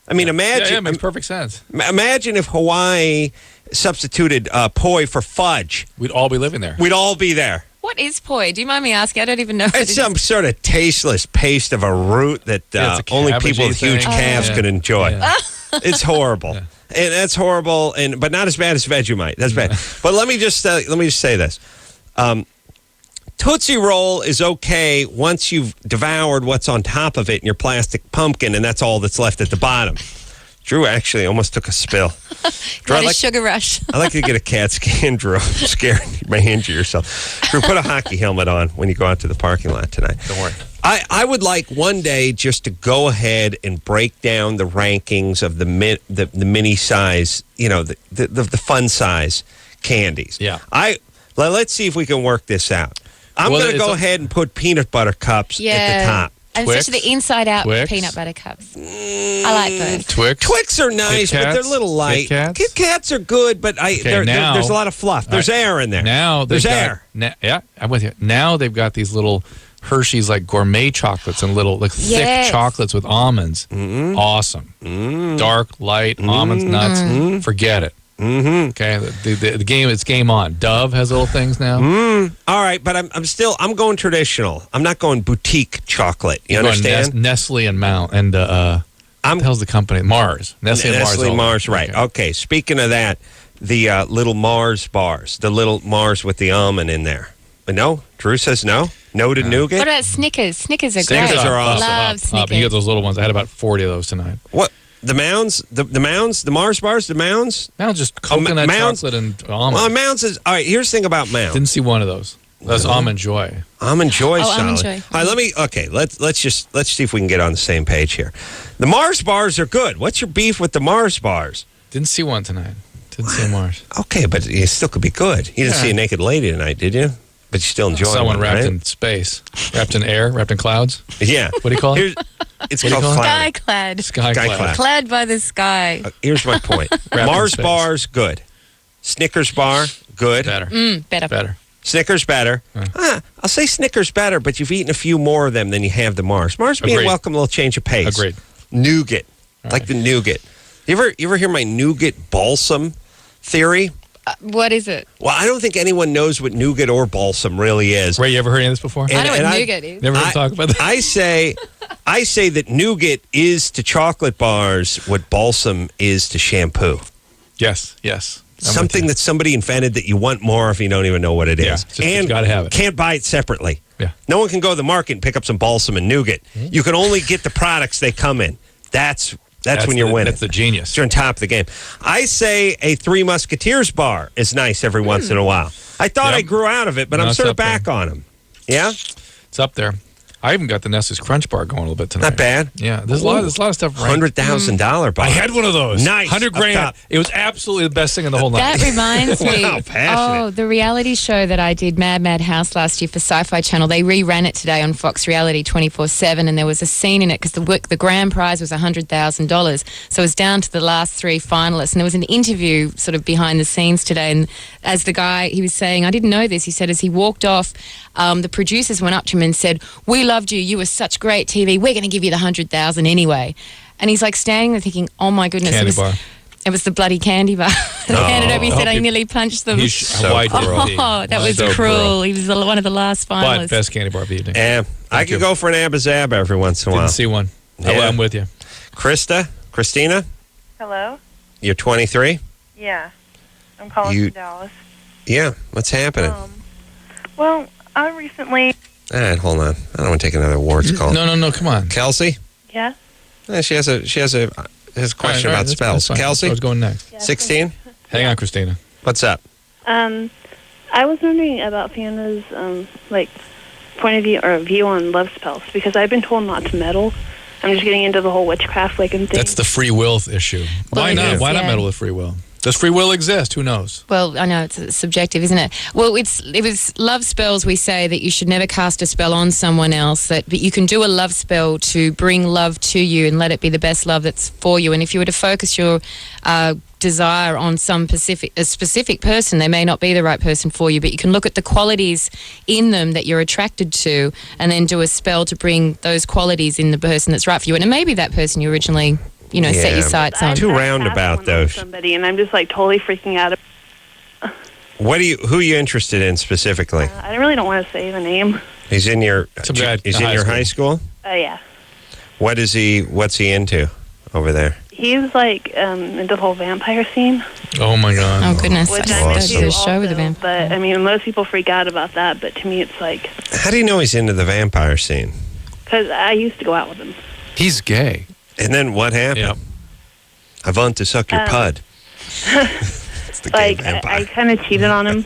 S3: I mean, imagine.
S4: Yeah, it makes perfect sense.
S3: Imagine if Hawaii substituted poi for fudge.
S4: We'd all be living there.
S3: We'd all be there.
S1: What is poi? Do you mind me asking? I don't even know. What
S3: It's some sort of tasteless paste of a root that
S4: Yeah, it's a
S3: only people with
S4: cabbagey
S3: huge
S4: thing.
S3: calves
S4: Yeah.
S3: could enjoy.
S4: Yeah.
S3: It's horrible, and that's horrible, but not as bad as Vegemite. That's bad. But let me just say this: Tootsie Roll is okay once you've devoured what's on top of it in your plastic pumpkin, and that's all that's left at the bottom. Drew actually almost took a spill. Drew,
S1: What a sugar rush.
S3: I like to get a CAT scan, Drew. I'm scared you may injure yourself. Drew, put a hockey helmet on when you go out to the parking lot tonight.
S4: Don't worry.
S3: I would like one day just to go ahead and break down the rankings of the mini size, the fun size candies.
S4: Yeah.
S3: Let's see if we can work this out. I'm
S4: Well,
S3: going to
S4: it's
S3: go ahead and put peanut butter cups at the top.
S1: And
S4: Twix?
S1: especially the inside out
S4: Twix?
S1: peanut butter cups. I like those.
S4: Twix.
S3: Twix are nice,
S4: Kit
S3: but they're a
S4: Kats?
S3: little light.
S4: Kit Kats?
S3: Kit Kats are good, but
S4: now-
S3: there's a lot of fluff. There's air in there.
S4: Now
S3: there's
S4: they've
S3: air.
S4: Yeah, I'm with you. Now they've got these little Hershey's like gourmet chocolates and little like
S1: Yes.
S4: thick chocolates with almonds.
S3: Mm-hmm.
S4: Awesome. Dark, light, almonds, nuts. Forget it.
S3: Mm-hmm.
S4: Okay, the game. It's game on. Dove has little things now.
S3: All right, but I'm going traditional. I'm not going boutique chocolate. You
S4: Going
S3: understand?
S4: Nestle and Mount and what the hell's the company? Mars. Nestle and Mars.
S3: Nestle
S4: all
S3: Mars,
S4: that.
S3: right. Okay, speaking of that, the little Mars bars, the little Mars with the almond in there. But no, Drew says no. No to nougat.
S1: What about Snickers? Snickers are
S3: Snickers
S1: great.
S3: are awesome.
S1: Love Snickers.
S4: You get those little ones. I had about 40 of those tonight.
S3: What? The Mounds? The Mounds? The Mars bars? The Mounds?
S4: Now just coconut
S3: Mounds-
S4: chocolate and almond.
S3: Well, Mounds is... All right, here's the thing about Mounds.
S4: Didn't see one of those. That's Almond Joy.
S3: Almond Joy
S1: Oh,
S3: solid.
S1: Almond Joy.
S3: All right, let's see if we can get on the same page here. The Mars bars are good. What's your beef with the Mars bars?
S4: Didn't see one tonight. Didn't see Mars.
S3: Okay, but it still could be good. You didn't
S4: Yeah.
S3: see a naked lady tonight, did you? But you still enjoyed
S4: Someone
S3: one,
S4: wrapped
S3: right?
S4: in space, wrapped in air, wrapped in clouds.
S3: Yeah.
S4: What do you call it?
S3: Here's, it's
S4: What do you
S3: called
S4: call it?
S1: Sky
S3: clouding.
S1: clad.
S4: Sky
S3: Sky
S4: cloud.
S3: cloud.
S1: Clad by the sky.
S3: Here's my point.
S4: in
S3: Mars
S4: space.
S3: bars, good. Snickers bar, good.
S4: Better.
S1: Better.
S4: Better.
S3: Snickers better. I'll say Snickers better, but you've eaten a few more of them than you have the Mars. Mars being
S4: Agreed.
S3: welcome, a little change of pace.
S4: Agreed.
S3: Nougat. Like the nougat. You ever hear my nougat balsam theory?
S1: What is it?
S3: Well, I don't think anyone knows what nougat or balsam really is.
S4: Ray, you ever heard any of this before?
S3: And-
S1: I know what
S3: and
S1: nougat is.
S4: Never heard him talk about that.
S3: I say that nougat is to chocolate bars what balsam is to shampoo.
S4: Yes. I'm with
S3: Something
S4: you.
S3: that somebody invented that you want more of, you don't even know what it is.
S4: Yeah, just-
S3: and
S4: you gotta have it.
S3: Can't buy it separately.
S4: Yeah.
S3: No one can go to the market and pick up some balsam and nougat. You can only get the products they come in. That's when you're winning.
S4: That's the genius.
S3: You're on top of the game. I say a Three Musketeers bar is nice every once in a while. I thought
S4: Yep.
S3: I grew out of it, but
S4: No,
S3: I'm
S4: it's
S3: sort of
S4: up there.
S3: back on them. Yeah?
S4: It's up there. I even got the Nestle's Crunch Bar going a little bit tonight.
S3: Not bad.
S4: Yeah, there's a lot of stuff. ranked.
S3: $100,000 bar.
S4: I had one of those.
S3: Nice.
S4: 100
S3: Up
S4: grand.
S3: top.
S4: It was absolutely the best thing in the whole night.
S1: That reminds me.
S3: Wow, passionate.
S1: Oh, the reality show that I did, Mad House, last year for Sci-Fi Channel. They reran it today on Fox Reality 24/7, and there was a scene in it because the grand prize was $100,000. So it was down to the last three finalists, and there was an interview sort of behind the scenes today. And as the guy, he was saying, I didn't know this. He said as he walked off, the producers went up to him and said, "We loved you. You were such great TV. We're going to give you the $100,000 anyway." And he's like standing there thinking, "Oh my goodness!"
S4: Candy bar.
S1: It was the bloody candy bar. They handed over. He
S4: I
S1: said,
S4: hope
S1: "I
S4: you-
S1: neady punched them."
S4: Why did
S1: Oh, that was
S4: So
S1: cruel. He was one of the last
S4: But
S1: finalists.
S4: best candy bar of the evening.
S3: I
S4: Thank
S3: could
S4: you.
S3: go for an Abazab every once in a while.
S4: Didn't see one.
S3: Yeah.
S4: I'm with you.
S3: Christina,
S8: Hello?
S3: you're 23?
S8: Yeah. I'm calling
S3: You-
S8: from Dallas.
S3: Yeah. What's happening?
S8: Well, I recently...
S3: All right, hold on. I don't want to take another awards call.
S4: No, come on.
S3: Kelsey?
S8: Yeah?
S3: She has a question
S4: All right,
S3: about
S4: that's
S3: spells.
S4: fine.
S3: Kelsey?
S4: I was going next.
S3: 16?
S4: Hang on, Christina.
S3: What's up?
S8: I was wondering about Fiona's, point of view or view on love spells, because I've been told not to meddle. I'm just getting into the whole witchcraft Wiccan thing.
S4: That's the free will issue.
S1: Well,
S4: Why
S1: it
S4: not?
S1: is,
S4: Why not
S1: yeah.
S4: meddle with free will? Does free will exist? Who knows?
S1: Well, I know it's subjective, isn't it? Well, it was love spells. We say that you should never cast a spell on someone else. But you can do a love spell to bring love to you and let it be the best love that's for you. And if you were to focus your desire on a specific person, they may not be the right person for you. But you can look at the qualities in them that you're attracted to, and then do a spell to bring those qualities in the person that's right for you. And it may be that person you originally set
S3: Yeah.
S1: your sights on.
S3: Too
S8: I
S3: roundabout,
S8: passed one
S3: though.
S8: on Somebody, and I'm just like totally freaking out.
S3: Who are you interested in specifically?
S8: I really don't want to say the name.
S3: He's in your
S4: Some guy
S3: he's
S4: in
S3: in
S4: high
S3: your
S4: school.
S3: high school?
S8: Yeah.
S3: What's he into over there?
S8: He's like into the whole vampire scene.
S4: Oh my God.
S1: Oh goodness! I
S8: Which
S1: just
S8: I'm
S1: got to
S8: into
S1: do a show with a
S8: also,
S1: vampire.
S8: But I mean, most people freak out about that. But to me, it's like
S3: How do you know he's into the vampire scene?
S8: because I used to go out with him.
S4: He's gay.
S3: And then what happened?
S4: Yep.
S3: I want to suck your pud. It's the gay
S8: Like
S3: vampire.
S8: I kind of cheated on him,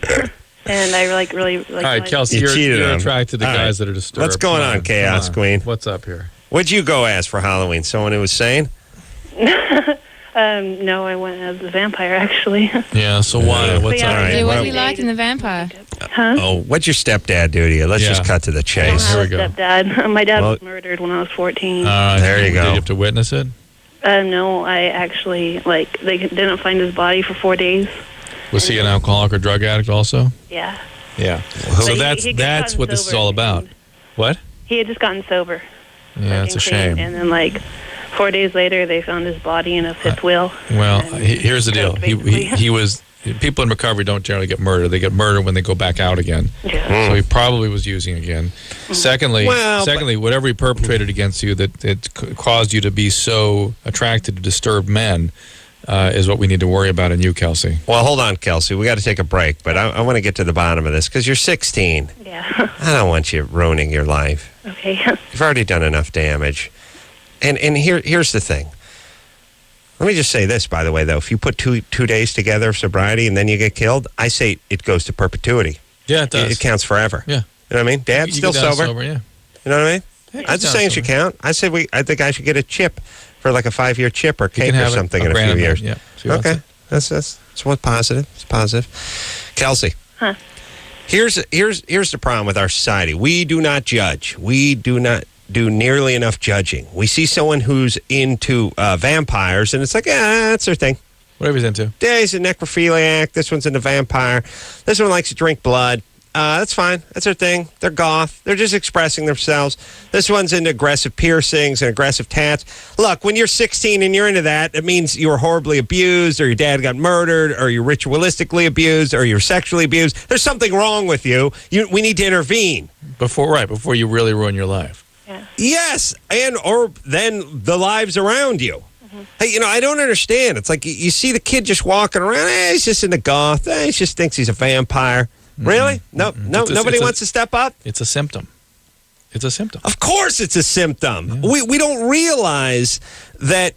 S8: and I really
S4: All right, Kelsey,
S3: You cheated
S4: you're
S3: on him.
S4: attracted to
S3: All
S4: guys
S3: right.
S4: that are disturbed.
S3: What's going
S4: Come
S3: on, Chaos
S4: come
S3: Queen?
S4: What's up here?
S3: What'd you go as for Halloween? Someone who was sane?
S8: No, I went as the vampire actually.
S4: Yeah, so why? What's
S8: yeah,
S4: up?
S3: all right.
S1: Yeah, what
S3: well-
S1: do you like in the vampire?
S8: Huh?
S3: Oh, what'd your stepdad do to you? Let's
S4: Yeah.
S3: just cut to the
S8: I
S3: chase.
S8: don't
S4: Here
S8: have
S4: we
S8: a
S4: go.
S8: stepdad. My dad
S3: Well-
S8: was murdered when I was 14.
S3: There you go.
S4: Did you have to witness it?
S8: No, I actually they didn't find his body for 4 days.
S4: Was he an alcoholic or drug addict also?
S8: Yeah.
S4: Yeah.
S8: But
S4: So
S8: he-
S4: that's
S8: he had
S4: that's
S8: gotten
S4: what this is
S8: sober,
S4: all about.
S8: and
S4: What?
S8: He had just gotten sober.
S4: Yeah, it's a
S8: and clean,
S4: shame.
S8: And then 4 days later, they found his body in a fifth wheel.
S4: Well,
S8: And
S4: here's the deal.
S8: basically-
S4: He was. People in recovery don't generally get murdered. They get murdered when they go back out again.
S8: Yeah.
S4: So he probably was using again. Secondly,
S3: Well,
S4: whatever he perpetrated against you that it caused you to be so attracted to disturbed men is what we need to worry about in you, Kelsey.
S3: Well, hold on, Kelsey. We got to take a break, but I want to get to the bottom of this because you're 16.
S8: Yeah.
S3: I don't want you ruining your life.
S8: Okay.
S3: You've already done enough damage. And here's the thing. Let me just say this, by the way, though. If you put two days together of sobriety and then you get killed, I say it goes to perpetuity.
S4: Yeah, it does.
S3: It counts forever.
S4: Yeah.
S3: You know what I mean? Dad's
S4: You
S3: still
S4: get down
S3: sober.
S4: Yeah.
S3: You know what I mean?
S4: Yeah,
S3: I'm just
S4: down
S3: saying it should
S4: sober.
S3: count. I think I should get a chip for like a 5-year chip or
S4: You can
S3: cake or
S4: have
S3: something
S4: a
S3: in a
S4: grand
S3: few
S4: amount,
S3: years.
S4: Yeah. She wants
S3: Okay.
S4: it.
S3: That's what's positive. It's positive. Kelsey.
S8: Huh.
S3: Here's the problem with our society. We do not judge. We do not do nearly enough judging. We see someone who's into vampires, and it's like, that's their thing.
S4: Whatever he's into.
S3: Yeah, he's a necrophiliac. This one's into vampire. This one likes to drink blood. That's fine. That's their thing. They're goth. They're just expressing themselves. This one's into aggressive piercings and aggressive tats. Look, when you're 16 and you're into that, it means you were horribly abused, or your dad got murdered, or you're ritualistically abused, or you're sexually abused. There's something wrong with you. We need to intervene.
S4: Before you really ruin your life.
S3: Yes, or then the lives around you. Hey, I don't understand. It's like you see the kid just walking around. He's just into goth. He just thinks he's a vampire. Really? No, nobody wants to step up?
S4: It's a symptom. It's a symptom.
S3: Of course it's a symptom. Yeah. We don't realize that,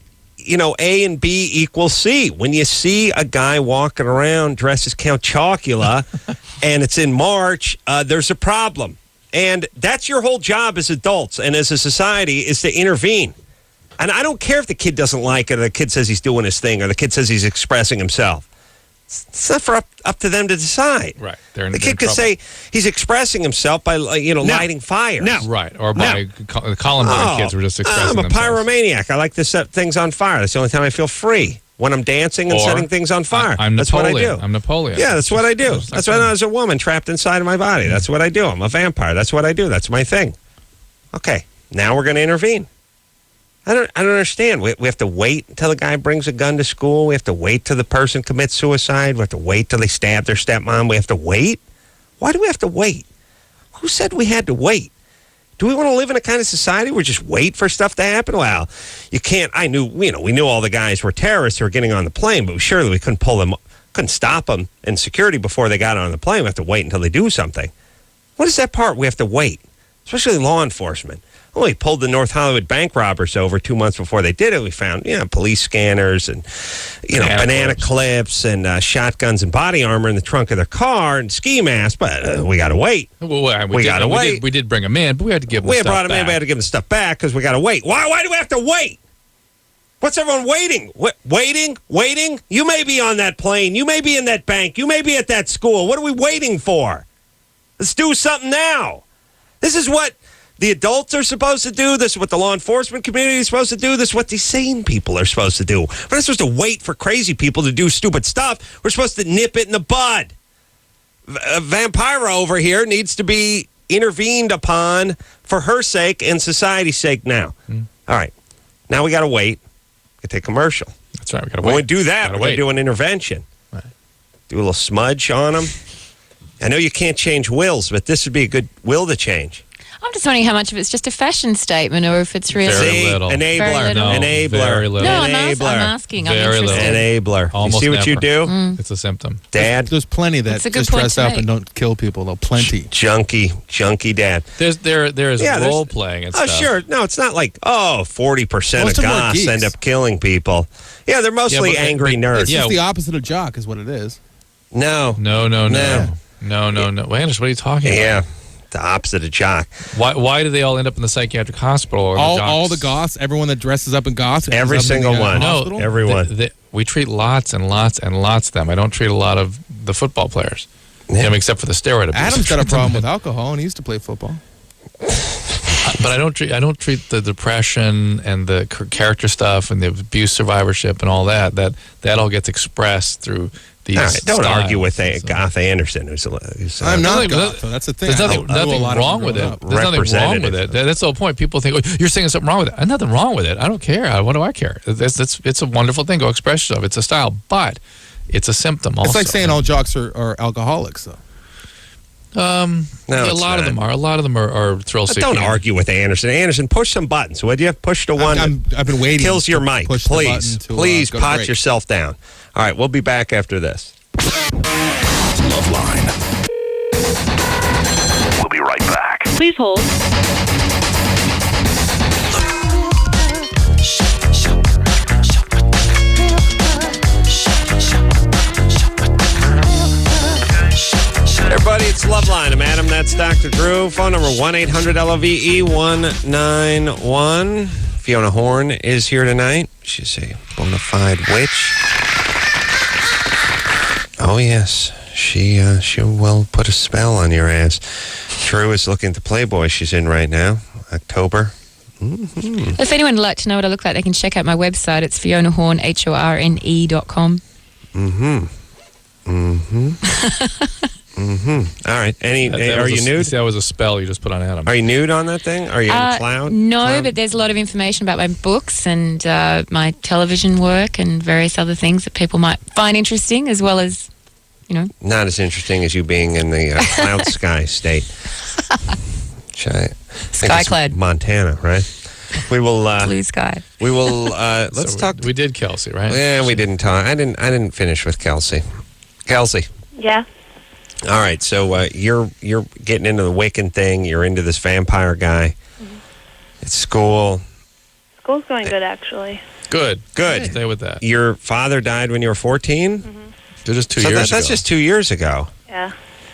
S3: A and B equals C. When you see a guy walking around dressed as Count Chocula and it's in March, there's a problem. And that's your whole job as adults and as a society is to intervene. And I don't care if the kid doesn't like it or the kid says he's doing his thing or the kid says he's expressing himself. It's not for up to them to decide.
S4: Right.
S3: The kid could say he's expressing himself by, lighting fires.
S4: No. Right. Or by the Columbine kids were just expressing
S3: I'm a
S4: themselves.
S3: pyromaniac. I like to set things on fire. That's the only time I feel free. When I'm dancing and
S4: Or
S3: setting things on fire.
S4: I'm
S3: That's what I
S4: Napoleon.
S3: do.
S4: I'm Napoleon.
S3: Yeah, that's what I do.
S4: Just
S3: That's what I was a woman trapped inside of my body. That's what I do. I'm a vampire. That's what I do. That's my thing. Okay, now we're going to intervene. I don't understand. We have to wait until the guy brings a gun to school. We have to wait till the person commits suicide. We have to wait till they stab their stepmom. We have to wait. Why do we have to wait? Who said we had to wait? Do we want to live in a kind of society where we just wait for stuff to happen? Well, you can't. We knew all the guys were terrorists who were getting on the plane, but surely we couldn't stop them in security before they got on the plane. We have to wait until they do something. What is that part we have to wait? Especially law enforcement. Well, we pulled the North Hollywood bank robbers over 2 months before they did it. We found, police scanners and, banana clips and shotguns and body armor in the trunk of their car and ski masks. But we got to wait.
S4: Well,
S3: we got to wait.
S4: We did bring them in, but we had to give them
S3: We
S4: stuff
S3: brought them in.
S4: back.
S3: We had to give them stuff back because we got to wait. Why do we have to wait? What's everyone waiting? Waiting? You may be on that plane. You may be in that bank. You may be at that school. What are we waiting for? Let's do something now. This is what the adults are supposed to do. This is what the law enforcement community is supposed to do. This is what these sane people are supposed to do. We're not supposed to wait for crazy people to do stupid stuff. We're supposed to nip it in the bud. Vampira over here needs to be intervened upon for her sake and society's sake now. All right. Now we got to wait. could take commercial.
S4: That's right. We gotta
S3: When we
S4: wait.
S3: do that,
S4: Gotta
S3: we're going
S4: wait.
S3: to do an intervention.
S4: Right.
S3: Do a little smudge on them. I know you can't change wills, but this would be a good will to change.
S1: I'm just wondering how much of it's just a fashion statement or if it's really...
S4: Very
S3: See?
S4: little.
S3: Enabler.
S1: Very little.
S4: No,
S3: Enabler.
S4: very little.
S1: No, I'm
S3: Enabler.
S1: asking. I'm
S4: Very little.
S1: interested.
S3: Enabler.
S4: Almost
S3: you see what you
S4: never.
S3: do?
S4: It's a symptom.
S3: Dad?
S7: There's plenty that
S1: That's a good
S7: just
S1: point
S7: dress
S1: to
S7: up
S1: make.
S7: and don't kill people, though. Plenty.
S3: Junky dad.
S4: There is
S3: Yeah, there's-
S4: role playing and
S3: Oh,
S4: stuff.
S3: sure. No, it's not like, 40%
S7: Most
S3: of
S7: of them are
S3: goths
S7: geeks.
S3: end up killing people. Yeah, they're mostly
S4: but-
S3: angry
S4: but-
S3: nerds.
S7: It's
S4: Yeah.
S7: just the opposite of jock is what it is.
S3: No.
S4: No.
S3: No.
S4: Wait, what are you talking about?
S3: Yeah, the opposite of jock.
S4: Why do they all end up in the psychiatric hospital? Or
S7: All the goths, everyone that dresses up in goths. ends
S3: Every
S7: up in
S3: single
S7: the,
S3: one.
S4: No,
S7: hospital?
S3: Everyone.
S4: We treat lots and lots and lots of them. I don't treat a lot of the football players, except for the steroid abuse.
S7: Adam's got a problem with alcohol, and he used to play football.
S4: But I don't treat the depression and the character stuff and the abuse survivorship and all that. That all gets expressed through these.
S3: All right, don't
S4: styles.
S3: argue with
S4: So-
S3: Goth Anderson, who's
S7: I'm not
S4: Nothing-
S7: goth, though. That's the thing.
S4: There's
S7: I
S4: nothing,
S7: know a
S4: nothing
S7: lot of
S4: wrong
S7: them
S4: with
S7: growing
S4: it.
S7: up.
S4: There's nothing wrong with it.
S3: Representative.
S4: That's the whole point. People think, oh, you're saying something wrong with it. There's nothing wrong with it. I don't care. What do I care? It's a wonderful thing. Go express yourself. It's a style, but it's a symptom also.
S7: It's like saying all jocks are alcoholics, though.
S4: a
S3: it's
S4: lot of
S3: not.
S4: them are. A lot of them are thrill
S3: But
S4: seeking.
S3: don't argue with Anderson. Anderson, push some buttons, would you? Push the one
S7: I've been waiting.
S3: kills your
S7: to
S3: mic.
S7: push the button
S3: Please,
S7: to,
S3: please
S7: go to
S3: pot
S7: break.
S3: yourself down. All right, we'll be back after this.
S2: LoveLine. We'll be right back.
S8: Please hold.
S3: Everybody, it's Loveline. I'm Adam. That's Dr. Drew. Phone number 1-800-LOVE-191. Fiona Horne is here tonight. She's a bona fide witch. Oh, yes. She will put a spell on your ass. Drew is looking at the Playboy she's in right now, October.
S1: If anyone would like to know what I look like, they can check out my website. It's FionaHorne, HORNE.com.
S3: All right.
S4: That
S3: Are
S4: was
S3: you nude?
S4: That was a spell you just put on Adam.
S3: Are you nude on that thing? Are you in a cloud?
S1: No,
S3: cloud?
S1: but there's a lot of information about my books and my television work and various other things that people might find interesting, as well as,
S3: Not as interesting as you being in the cloud sky state. Which I think it's
S1: Skyclad.
S3: Montana, right? We will.
S1: blue sky.
S3: We will. Let's
S4: So
S3: talk.
S4: We did Kelsey, right?
S3: Yeah, we didn't talk. I didn't finish with Kelsey. Kelsey.
S8: Yeah.
S3: All right. So you're getting into the Wiccan thing. You're into this vampire guy. It's school.
S8: School's going good, actually.
S4: Good.
S3: Good.
S4: Stay with that.
S3: Your father died when you were 14.
S4: They're just 2
S3: So
S4: years
S3: that's
S4: ago.
S3: just 2 years ago.
S8: Yeah.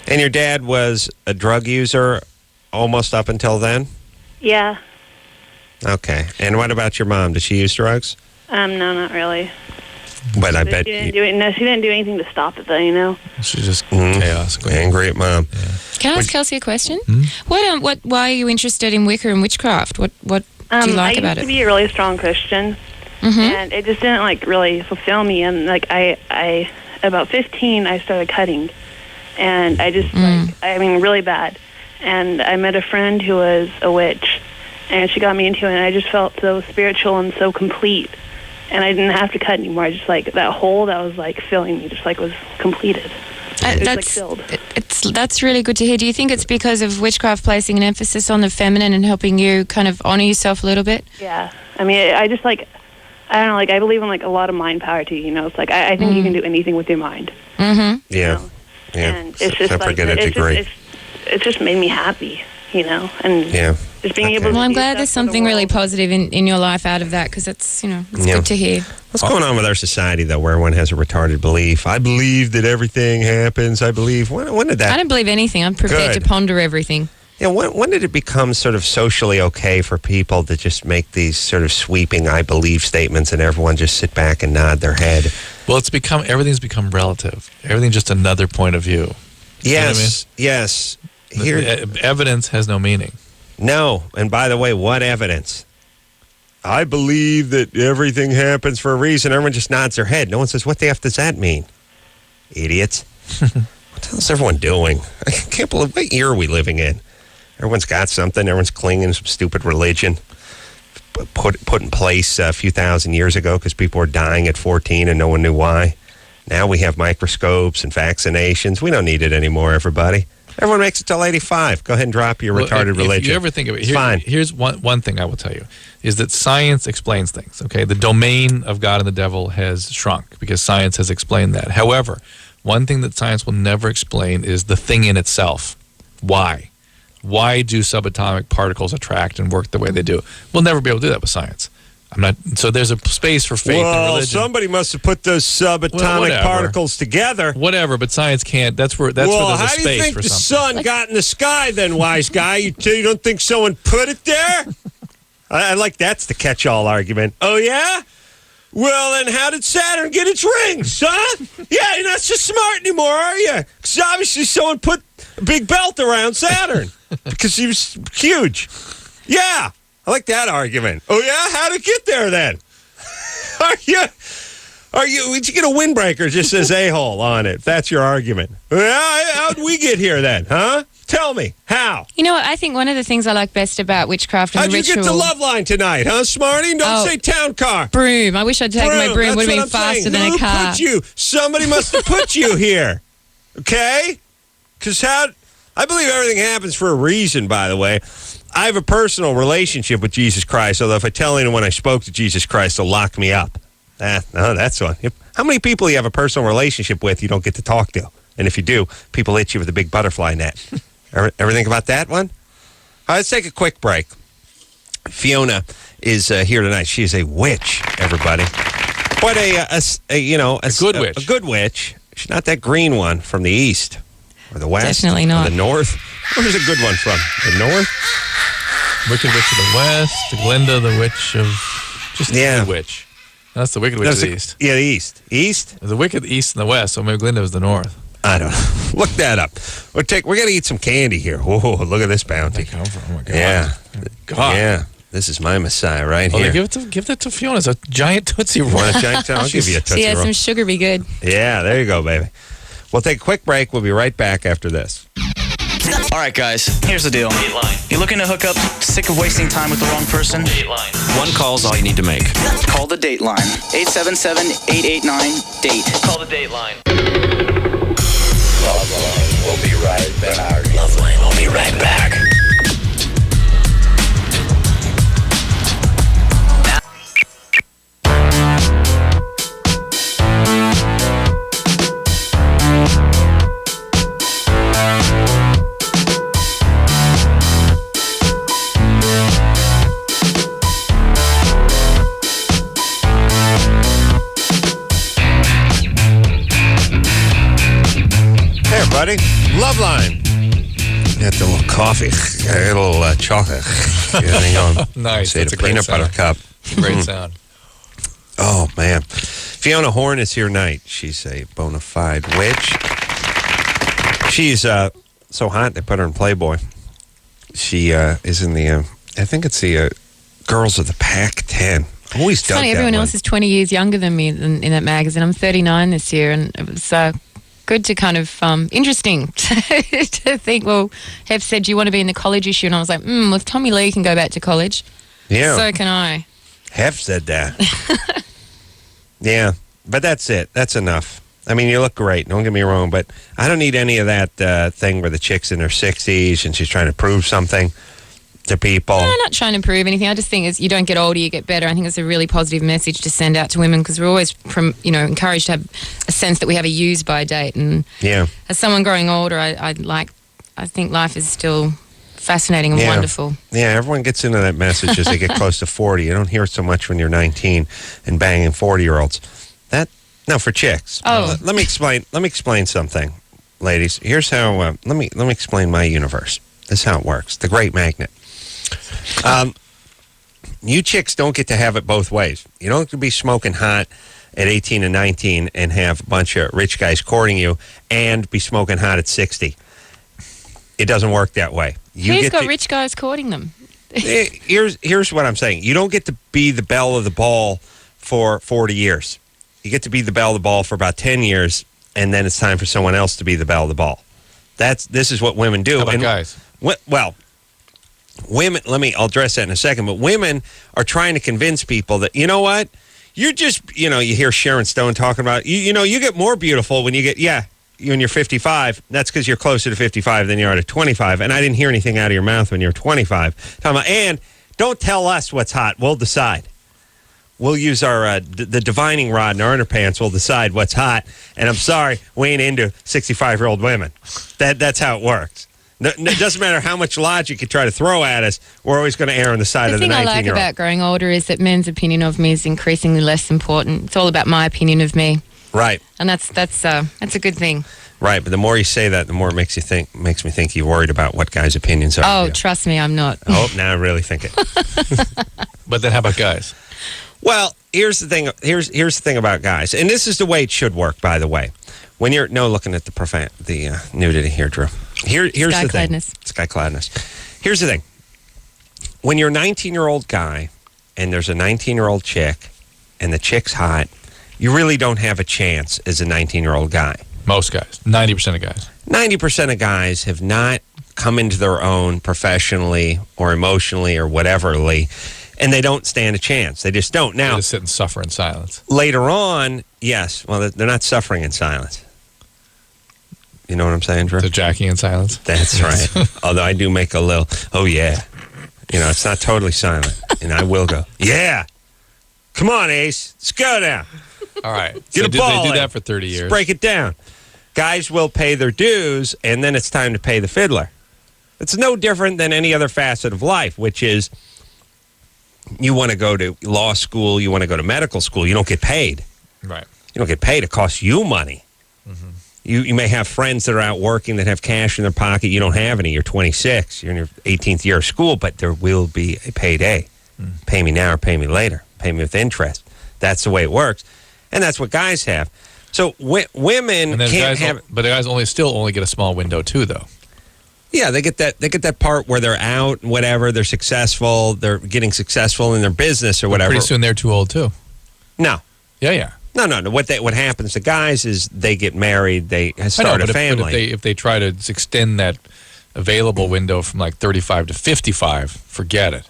S3: And your dad was a drug user almost up until then?
S8: Yeah.
S3: Okay. And what about your mom? Did she use drugs?
S8: No, not really.
S3: But I
S8: She
S3: bet
S8: didn't do it. No, she didn't do anything to stop it, though.
S4: She's just
S3: Mhm.
S4: chaos.
S3: angry at mom.
S1: Can I ask Kelsey a question? Why are you interested in Wicca and witchcraft? What do you like about
S8: I used to
S1: it?
S8: be a really strong Christian, and it just didn't really fulfill me. And I about 15, I started cutting, and I just really bad. And I met a friend who was a witch, and she got me into it. And I just felt so spiritual and so complete. And I didn't have to cut anymore. I just that hole that was filling me just was completed. It was, filled.
S1: That's really good to hear. Do you think it's because of witchcraft placing an emphasis on the feminine and helping you kind of honor yourself a little bit?
S8: Yeah. I mean, I just I don't know, I believe in a lot of mind power too, It's I think you can do anything with your mind.
S1: Mm-hmm.
S3: Yeah. Yeah.
S8: And it's just
S3: Except for get a degree.
S8: It's just made me happy, and
S3: Yeah.
S8: just being
S3: Okay.
S8: able to
S1: Well, I'm
S8: do
S1: glad
S8: stuff
S1: there's
S8: for the
S1: something really
S8: world.
S1: positive in your life out of that, because it's, it's
S3: Yeah.
S1: good to hear.
S3: What's going on with our society, though, where everyone has a retarded belief? I believe that everything happens. I believe. When did that?
S1: I don't believe anything. I'm prepared
S3: Good.
S1: to ponder everything.
S3: Yeah, when did it become sort of socially okay for people to just make these sort of sweeping "I believe" statements and everyone just sit back and nod their head?
S4: Well, everything's become relative. Everything's just another point of view.
S3: Yes, yes. Here,
S4: Evidence has no meaning.
S3: no. And by the way, what evidence? I believe that everything happens for a reason. Everyone just nods their head. No one says, "What the f does that mean?" Idiots. What the hell is everyone doing? I can't believe what year are we living in. Everyone's got something. Everyone's clinging to some stupid religion. put in place a few thousand years ago because people were dying at 14 and no one knew why. Now we have microscopes and vaccinations. We don't need it anymore, everybody. Everyone makes it till 85. Go ahead and drop your retarded religion.
S4: If you ever think of it,
S3: fine.
S4: Here's one thing I will tell you, is that science explains things, okay? The domain of God and the devil has shrunk because science has explained that. However, one thing that science will never explain is the thing in itself. Why? Why do subatomic particles attract and work the way they do? We'll never be able to do that with science. So there's a space for faith and religion.
S3: Somebody must have put those subatomic particles together.
S4: Whatever, but science can't. That's where there's a space for something.
S3: How do you think the sun got in the sky then, wise guy? You don't think someone put it there? I like that's the catch-all argument. Oh, yeah? Well, then how did Saturn get its rings, huh? Yeah, you're not so smart anymore, are you? Because obviously someone put a big belt around Saturn because he was huge. Yeah. I like that argument. Oh, yeah? How'd it get there, then? Did you get a windbreaker just says a-hole on it? That's your argument. Yeah, how'd we get here, then, huh? Tell me, how?
S1: You know what? I think one of the things I like best about witchcraft and
S3: How'd
S1: ritual...
S3: you get to LoveLine tonight, huh, Smarty? Don't say town car.
S1: Broom. I wish I'd taken my broom. Would have been faster than a car.
S3: Who put you? Somebody must have put you here. Okay? Because I believe everything happens for a reason, by the way. I have a personal relationship with Jesus Christ, although if I tell anyone I spoke to Jesus Christ, they'll lock me up. No, that's one. How many people you have a personal relationship with you don't get to talk to? And if you do, people hit you with a big butterfly net. Ever think about that one? All right, let's take a quick break. Fiona is here tonight. She is a witch, everybody. But a good witch. A good witch. She's not that green one from the east or the west.
S1: Definitely not.
S3: Or the north. Where's a good one from? The north?
S4: Wicked Witch of the West, Glinda, the Witch of... Just the Wicked Witch. That's the Wicked Witch of the East.
S3: Yeah, the East. East?
S4: The Wicked East and the West, so maybe Glinda was the North.
S3: I don't know. Look that up. We're going to eat some candy here. Whoa, look at this bounty.
S4: Where'd they come from? Oh, my God.
S3: Yeah.
S4: God.
S3: Yeah. This is my Messiah right here.
S4: Give that to Fiona. It's a giant Tootsie Roll.
S3: Want a giant I'll give you a Tootsie Roll.
S1: Yeah, some sugar be good.
S3: Yeah, there you go, baby. We'll take a quick break. We'll be right back after this.
S9: All right, guys, here's the deal. Dateline. You're looking to hook up, sick of wasting time with the wrong person? Dateline.
S2: One call's all you need to make.
S9: Call the Dateline. 877-889-DATE.
S2: Call the Dateline. LoveLine will be right back. LoveLine will be right back.
S3: Buddy, LoveLine. Got the little coffee, got a little chocolate.
S4: Nice.
S3: Say the peanut butter cup.
S4: Great sound.
S3: Oh man, Fiona Horne is here tonight. She's a bona fide witch. She's so hot they put her in Playboy. She is in the I think it's the Girls of the Pac-10. Always dug
S1: funny,
S3: that
S1: everyone
S3: one.
S1: else is 20 years younger than me in that magazine. I'm 39 this year, and it was good to kind of, interesting to think, well, Hef said, do you want to be in the college issue? And I was like, well, if Tommy Lee can go back to college, so can I.
S3: Hef said that. Yeah, but that's it. That's enough. I mean, you look great. Don't get me wrong, but I don't need any of that thing where the chick's in her 60s and she's trying to prove something to people.
S1: No, I'm not trying to prove anything. I just think as you don't get older, you get better. I think it's a really positive message to send out to women because we're always, encouraged to have a sense that we have a use-by date. And as someone growing older, I think life is still fascinating and wonderful. Yeah,
S3: everyone gets into that message as they get close to 40. You don't hear it so much when you're 19 and banging 40-year-olds. No, for chicks.
S1: Oh.
S3: Let me explain something, ladies. Here's how. Let me explain my universe. This is how it works. The Great Magnet. You chicks don't get to have it both ways. You don't get to be smoking hot at 18 and 19 and have a bunch of rich guys courting you and be smoking hot at 60. It doesn't work that way.
S1: Who's got rich guys courting them?
S3: Here's what I'm saying. You don't get to be the belle of the ball for 40 years. You get to be the belle of the ball for about 10 years, and then it's time for someone else to be the belle of the ball. This is what women do.
S4: How about guys?
S3: Well, I'll address that in a second, but women are trying to convince people that, you know what? You're just, you hear Sharon Stone talking about, you get more beautiful when when you're 55. That's because you're closer to 55 than you are to 25. And I didn't hear anything out of your mouth when you're 25. And don't tell us what's hot. We'll decide. We'll use our the divining rod in our underpants. We'll decide what's hot. And I'm sorry, we ain't into 65-year-old women. That's how it works. It doesn't matter how much logic you try to throw at us. We're always going to err on the side of the 19-year-old.
S1: The thing I like about growing older is that men's opinion of me is increasingly less important. It's all about my opinion of me.
S3: Right.
S1: And that's a good thing.
S3: Right, but the more you say that, the more it makes me think you're worried about what guys' opinions are.
S1: Oh, trust me, I'm not.
S3: Oh, now I really think it.
S4: But then how about guys?
S3: Well, here's the thing. Here's the thing about guys, and this is the way it should work. By the way, when you're looking at the nudity here, Drew. Here's the thing. Skycladness. Here's the thing. When you're a 19-year-old guy, and there's a 19-year-old chick, and the chick's hot, you really don't have a chance as a 19-year-old guy.
S4: Most guys, 90% of guys.
S3: 90% of guys have not come into their own professionally or emotionally or whateverly, and they don't stand a chance. They just don't. Now,
S4: they just sit and suffer in silence.
S3: Later on, yes. Well, they're not suffering in silence. You know what I'm saying, Drew?
S4: So jacking in silence?
S3: That's right. Although I do make a little, oh, yeah. It's not totally silent. And I will go, yeah. Come on, Ace. Let's go now.
S4: All right.
S3: Get a ball.
S4: They do that for 30 years.
S3: Let's break it down. Guys will pay their dues, and then it's time to pay the fiddler. It's no different than any other facet of life, which is you want to go to law school, you want to go to medical school, you don't get paid.
S4: Right.
S3: You don't get paid. It costs you money. Mm-hmm. You may have friends that are out working that have cash in their pocket. You don't have any. You're 26. You're in your 18th year of school, but there will be a payday. Mm. Pay me now or pay me later. Pay me with interest. That's the way it works. And that's what guys have. So women can't have...
S4: But the guys still only get a small window too, though.
S3: Yeah, they get that part where they're out and whatever. They're successful. They're getting successful in their business or whatever.
S4: Pretty soon they're too old too.
S3: No.
S4: Yeah.
S3: No. What happens to guys is they get married, they start a family.
S4: But if they try to extend that available window from like 35 to 55, forget it.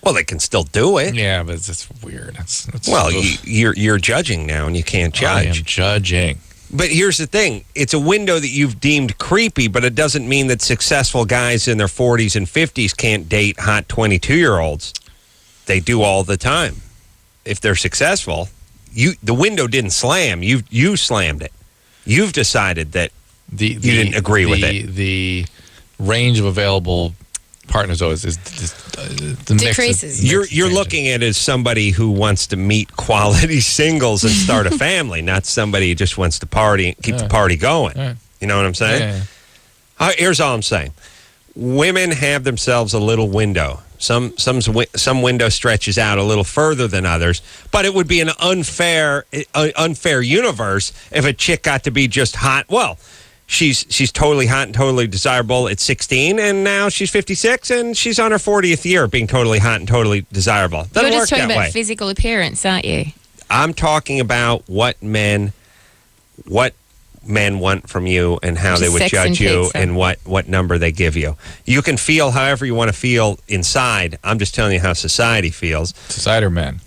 S3: Well, they can still do it.
S4: Yeah, but it's weird.
S3: You're judging now, and you can't judge.
S4: I am judging.
S3: But here's the thing. It's a window that you've deemed creepy, but it doesn't mean that successful guys in their 40s and 50s can't date hot 22-year-olds. They do all the time. If they're successful... the window didn't slam. You slammed it. You've decided that you didn't agree with it.
S4: The range of available partners always is the
S1: decreases.
S3: You're looking at it as somebody who wants to meet quality singles and start a family, not somebody who just wants to party and keep the party going. Right. You know what I'm saying? Yeah. Here's all I'm saying. Women have themselves a little window. Some window stretches out a little further than others, but it would be an unfair universe if a chick got to be just hot. Well, she's totally hot and totally desirable at 16, and now she's 56, and she's on her 40th year of being totally hot and totally desirable. Doesn't
S1: You're
S3: work
S1: just talking
S3: that
S1: about
S3: way.
S1: Physical appearance, aren't you?
S3: I'm talking about what men want from you and how they would judge you and what number they give you. You can feel however you want to feel inside. I'm just telling you how society feels.
S4: Society or men?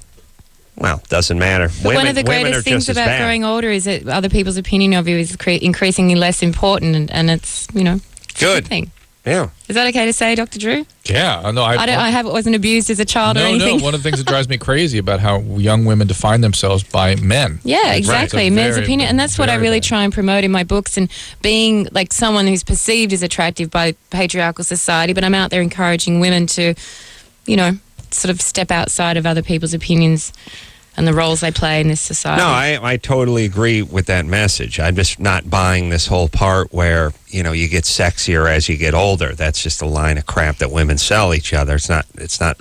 S3: Well, doesn't matter.
S1: But one of the greatest things about growing older is that other people's opinion of you is increasingly less important, and it's, it's a good thing.
S3: Yeah.
S1: Is that okay to say, Dr. Drew?
S4: Yeah. No,
S1: I wasn't abused as a child or anything.
S4: No, one of the things that drives me crazy about how young women define themselves by men.
S1: Yeah, exactly.
S4: Right.
S1: Men's opinion. And that's what I really try and promote in my books, and being like someone who's perceived as attractive by patriarchal society, but I'm out there encouraging women to, sort of step outside of other people's opinions and the roles they play in this society.
S3: No, I totally agree with that message. I'm just not buying this whole part where, you get sexier as you get older. That's just a line of crap that women sell each other. It's not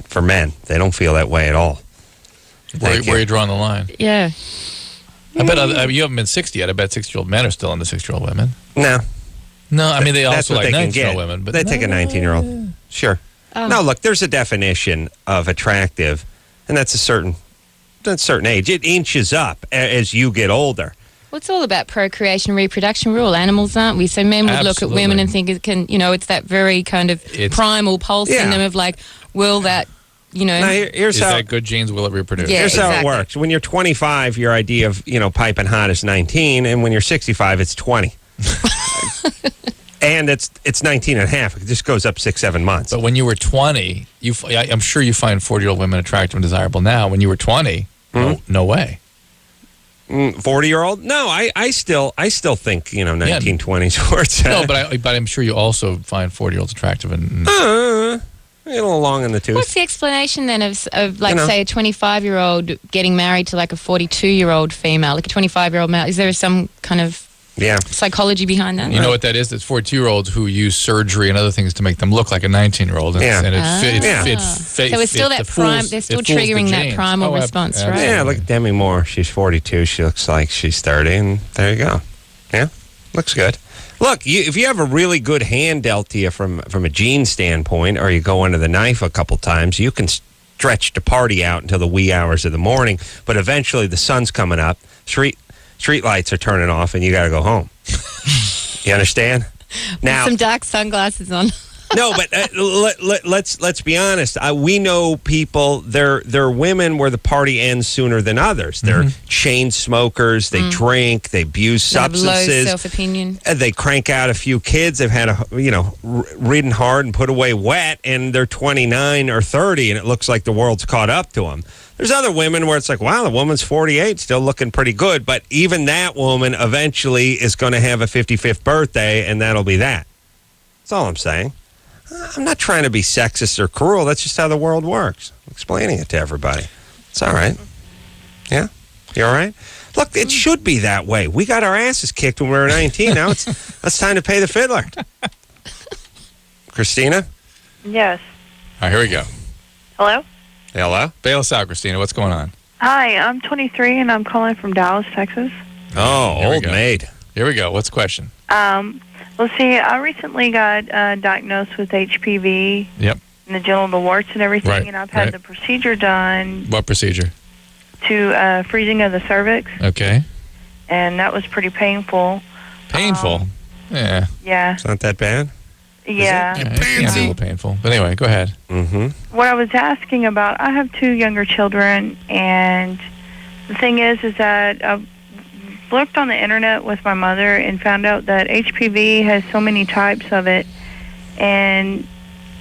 S3: for men. They don't feel that way at all.
S4: Where are you drawing the line?
S1: Yeah.
S4: I bet you haven't been 60 yet. I bet 60-year-old men are still into 60-year-old women.
S3: No.
S4: No, I mean, they also like 19-year-old women. But
S3: they take a 19-year-old. Sure. Oh. No, look, there's a definition of attractive, and that's a certain age. It inches up as you get older.
S1: Well, it's all about procreation, reproduction. We're all animals, aren't we? So men would look at women and think it can, it's that very kind of primal pulse in them of like, will that,
S3: Now, here's
S4: Is
S3: how,
S4: that good genes? Will it reproduce?
S1: Yeah.
S3: here's how it
S1: exactly.
S3: works. When you're 25, your idea of, piping hot is 19, and when you're 65, it's 20. And it's 19 and a half. It just goes up 6-7 months.
S4: But when you were 20, I'm sure you find 40-year-old women attractive and desirable now. When you were 20, no way.
S3: 40-year-old? No, I still think 1920s where it's
S4: No,
S3: at.
S4: but I'm sure you also find 40-year-olds attractive and
S3: A little long in the tooth.
S1: What's the explanation then of like, say, a 25-year-old getting married to like a 42-year-old female, like a 25-year-old male? Is there some kind of psychology behind that?
S4: You know what that is? It's 42-year-olds who use surgery and other things to make them look like a 19-year-old. And
S1: So it's still that prime. They're still triggering that primal response, right?
S3: Yeah, look at Demi Moore. She's 42. She looks like she's 30, and there you go. Yeah, looks good. Look, if you have a really good hand dealt to you from a gene standpoint, or you go under the knife a couple times, you can stretch the party out until the wee hours of the morning. But eventually, the sun's coming up. Street lights are turning off, and you got to go home. You understand? Now,
S1: With some dark sunglasses on.
S3: no, but let's be honest. We know people. They're women where the party ends sooner than others. They're chain smokers. They drink. They abuse
S1: They have
S3: substances.
S1: low self-opinion.
S3: They crank out a few kids. They've had ridden hard and put away wet, and they're 29 or 30, and it looks like the world's caught up to them. There's other women where it's like, wow, the woman's 48, still looking pretty good. But even that woman eventually is going to have a 55th birthday, and that'll be that. That's all I'm saying. I'm not trying to be sexist or cruel. That's just how the world works. I'm explaining it to everybody. It's all right. Yeah? You all right? Look, it should be that way. We got our asses kicked when we were 19. Now it's time to pay the fiddler. Christina?
S8: Yes.
S4: All right, here we go.
S8: Hello?
S3: Hello?
S4: Bail us out, Christina. What's going on?
S8: Hi, I'm 23 and I'm calling from Dallas, Texas.
S3: Oh,
S4: Here we
S3: old
S4: go.
S3: maid.
S4: Here we go. What's the question?
S8: Well, see, I recently got diagnosed with HPV
S4: Yep.
S8: and the genital warts and everything,
S4: Right,
S8: and I've had
S4: right.
S8: the procedure done
S4: What procedure?
S8: to freezing of the cervix,
S4: Okay.
S8: and that was pretty painful.
S4: Painful. Yeah.
S8: Yeah,
S3: It's not that bad?
S8: yeah.
S4: It can be a little painful. But anyway, go ahead.
S3: Mm-hmm.
S8: What I was asking about, I have 2 younger children, and the thing is that I've looked on the internet with my mother and found out that HPV has so many types of it, and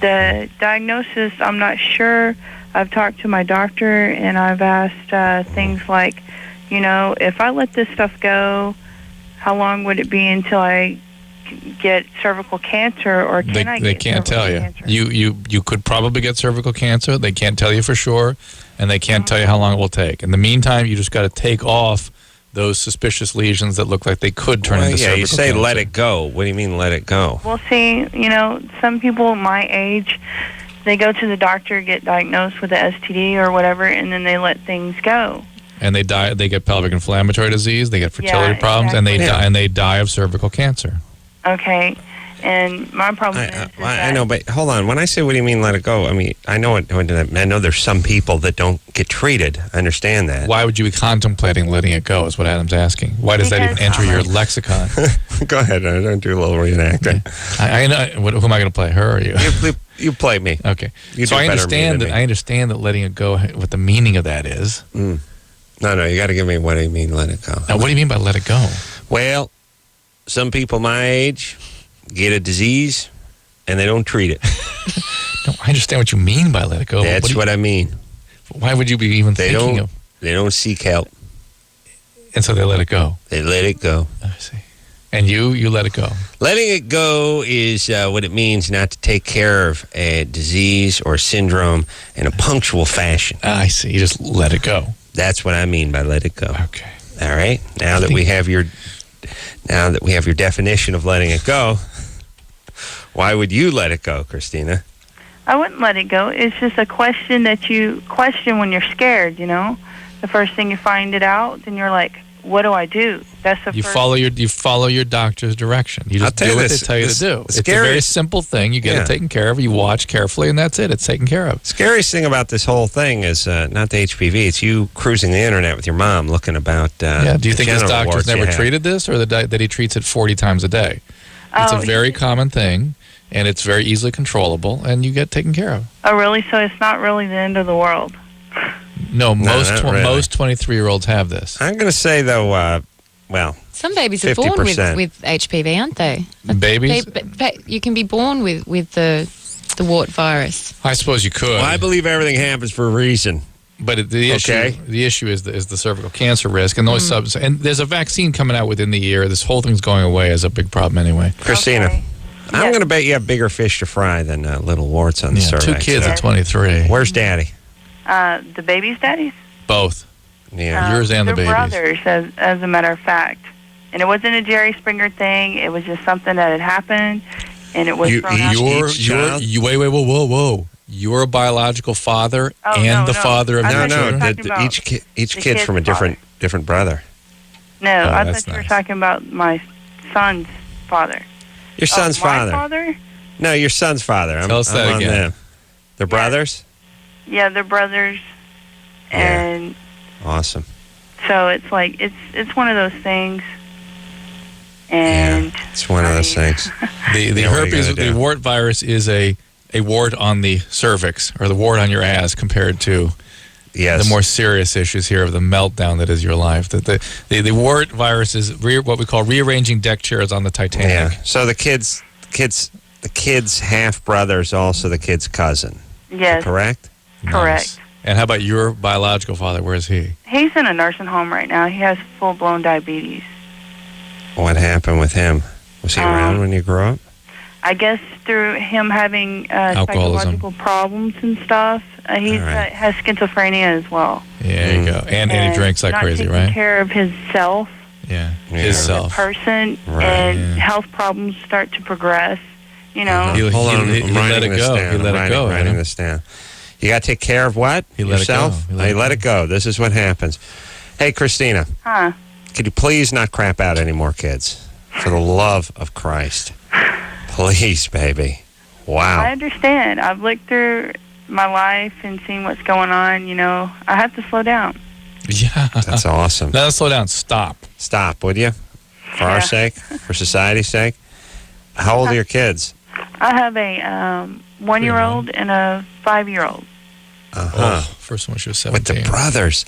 S8: the diagnosis, I'm not sure. I've talked to my doctor, and I've asked things like, if I let this stuff go, how long would it be until I get cervical cancer, or can I
S4: They
S8: get
S4: can't tell
S8: cervical
S4: you.
S8: cancer?
S4: You could probably get cervical cancer. They can't tell you for sure, and they can't tell you how long it will take. In the meantime, you just got to take off those suspicious lesions that look like they could turn into cervical
S3: you say
S4: cancer.
S3: let it go. What do you mean let it go?
S8: Well, see, some people my age, they go to the doctor, get diagnosed with a STD or whatever, and then they let things go.
S4: And they die. They get pelvic inflammatory disease. They get fertility
S8: Yeah,
S4: problems,
S8: exactly.
S4: and they die of cervical cancer.
S8: Okay, and my problem is
S3: I
S8: that
S3: know, but hold on. When I say what do you mean let it go, I mean, I know there's some people that don't get treated. I understand that.
S4: Why would you be contemplating letting it go? Is what Adam's asking. Why does that even
S8: Because-
S4: enter your lexicon?
S3: Go ahead. I don't do a little reenacting.
S4: I know. Who am I going to play? Her or you?
S3: You play me.
S4: Okay.
S3: You
S4: So
S3: do
S4: I
S3: better
S4: understand
S3: than
S4: that.
S3: me.
S4: I understand that letting it go. What the meaning of that is.
S3: No, you got to give me what do you mean let it go.
S4: Now, what do you mean by let it go?
S3: Well, some people my age get a disease and they don't treat it.
S4: No, I understand what you mean by let it go.
S3: That's what I mean.
S4: Why would you be even
S3: They
S4: thinking
S3: don't.
S4: of?
S3: They don't seek help.
S4: And so they let it go.
S3: They let it go.
S4: I see. And you let it go.
S3: Letting it go is what it means not to take care of a disease or syndrome in a punctual fashion.
S4: I see. You just let it go.
S3: That's what I mean by let it go.
S4: Okay.
S3: All right. Now that we have your definition of letting it go, why would you let it go, Christina?
S8: I wouldn't let it go. It's just a question that you question when you're scared, The first thing you find it out, and you're like, what do I do? That's the
S4: You
S8: first.
S4: follow your doctor's direction. You
S3: I'll
S4: just
S3: tell
S4: do
S3: you
S4: what
S3: this,
S4: they tell you to do. It's a very simple thing. You get
S3: Yeah.
S4: it taken care of. You watch carefully, and that's it. It's taken care of.
S3: Scariest thing about this whole thing is not the HPV. It's you cruising the internet with your mom looking about.
S4: Yeah. Do you
S3: the
S4: think his
S3: genital
S4: doctor's
S3: warts you
S4: never
S3: have.
S4: treated this, or that he treats it 40 times a day? It's a
S8: Oh,
S4: very common thing, and it's very easily controllable, and you get taken care of.
S8: Oh, really? So it's not really the end of the world.
S4: No,
S3: not really.
S4: most 23-year-olds have this.
S3: I'm going to say though, well,
S1: Some babies are born
S3: 50%.
S1: with HPV, aren't they?
S4: Babies?
S1: You can be born with the wart virus.
S4: I suppose you could.
S3: I believe everything happens for a reason.
S4: But the issue is the cervical cancer risk, and those subs. And there's a vaccine coming out within the year. This whole thing's going away as a big problem anyway.
S3: Christina,
S8: Okay.
S3: I'm
S8: Yes.
S3: going to bet you have bigger fish to fry than little warts on the
S4: Yeah,
S3: cervix.
S4: 2 kids at 23.
S3: Where's Daddy?
S8: The baby's daddies?
S4: Both.
S3: Yeah.
S4: Yours and the
S8: they're
S4: baby's.
S8: brothers, as a matter of fact. And it wasn't a Jerry Springer thing. It was just something that had happened, and it was thrown out.
S4: Whoa. You're a biological father
S8: Oh,
S4: and
S8: no,
S4: the
S8: no.
S4: father of
S8: I
S3: No,
S8: thought you were
S3: no.
S8: talking about
S3: Each
S8: the
S3: kid's from a
S8: kid's
S3: different brother.
S8: No,
S4: Oh,
S8: I
S4: that's
S8: thought you were
S4: nice.
S8: talking about my son's father.
S3: Your son's
S8: Oh, my
S3: father.
S8: father?
S3: No, your son's father.
S4: Tell us that
S3: I'm on
S4: again.
S3: them. They're brothers?
S8: Yeah, they're brothers.
S3: Yeah.
S8: And
S3: Awesome.
S8: so it's like, it's one of those things. And
S3: It's one of those things.
S4: The
S3: Yeah, what are you
S4: herpes,
S3: gonna
S4: the
S3: do?
S4: wart virus is a wart on the cervix, or the wart on your ass, compared to
S3: Yes.
S4: the more serious issues here of the meltdown that is your life. The wart virus is what we call rearranging deck chairs on the Titanic.
S3: Yeah. So the kid's half brother is also the kid's cousin.
S8: yes,
S3: Correct?
S8: correct.
S4: And how about your biological father? Where is he?
S8: He's in a nursing home right now. He has full-blown diabetes.
S3: What happened with him? Was he around when you grew up?
S8: I guess through him having
S4: Alcoholism.
S8: psychological problems and stuff. He's
S3: All right.
S8: has schizophrenia as well.
S4: Yeah, there you go. And he drinks like
S8: not
S4: crazy,
S8: taking
S4: right?
S8: care of himself
S4: Yeah,
S3: Yeah.
S4: his
S8: as a
S4: self.
S8: person,
S3: Right,
S8: and
S4: yeah.
S8: health problems start to progress. You know,
S4: He-
S3: Hold on,
S4: he
S3: I'm
S4: let
S3: writing
S4: it
S3: this
S4: go.
S3: down.
S4: He let
S3: I'm
S4: it go,
S3: Writing
S4: Adam.
S3: this down. You got to take care of what?
S4: He let it
S3: Yourself?
S4: go. He let it
S3: Let it go. This is what happens. Hey, Christina,
S8: huh?
S3: could you please not crap out any more kids? For the love of Christ. Please, baby.
S8: I
S3: Wow.
S8: understand. I've looked through my life and seen what's going on. You know, I have to slow down.
S4: Yeah.
S3: That's awesome.
S4: Now, slow down. Stop.
S3: Stop, would you? For our
S8: Yeah.
S3: sake? For society's sake? How old are your kids?
S8: I have a 1-year-old and a 5-year-old.
S3: Uh-huh.
S4: Oh, first one she was
S3: With
S4: 17.
S3: the brothers.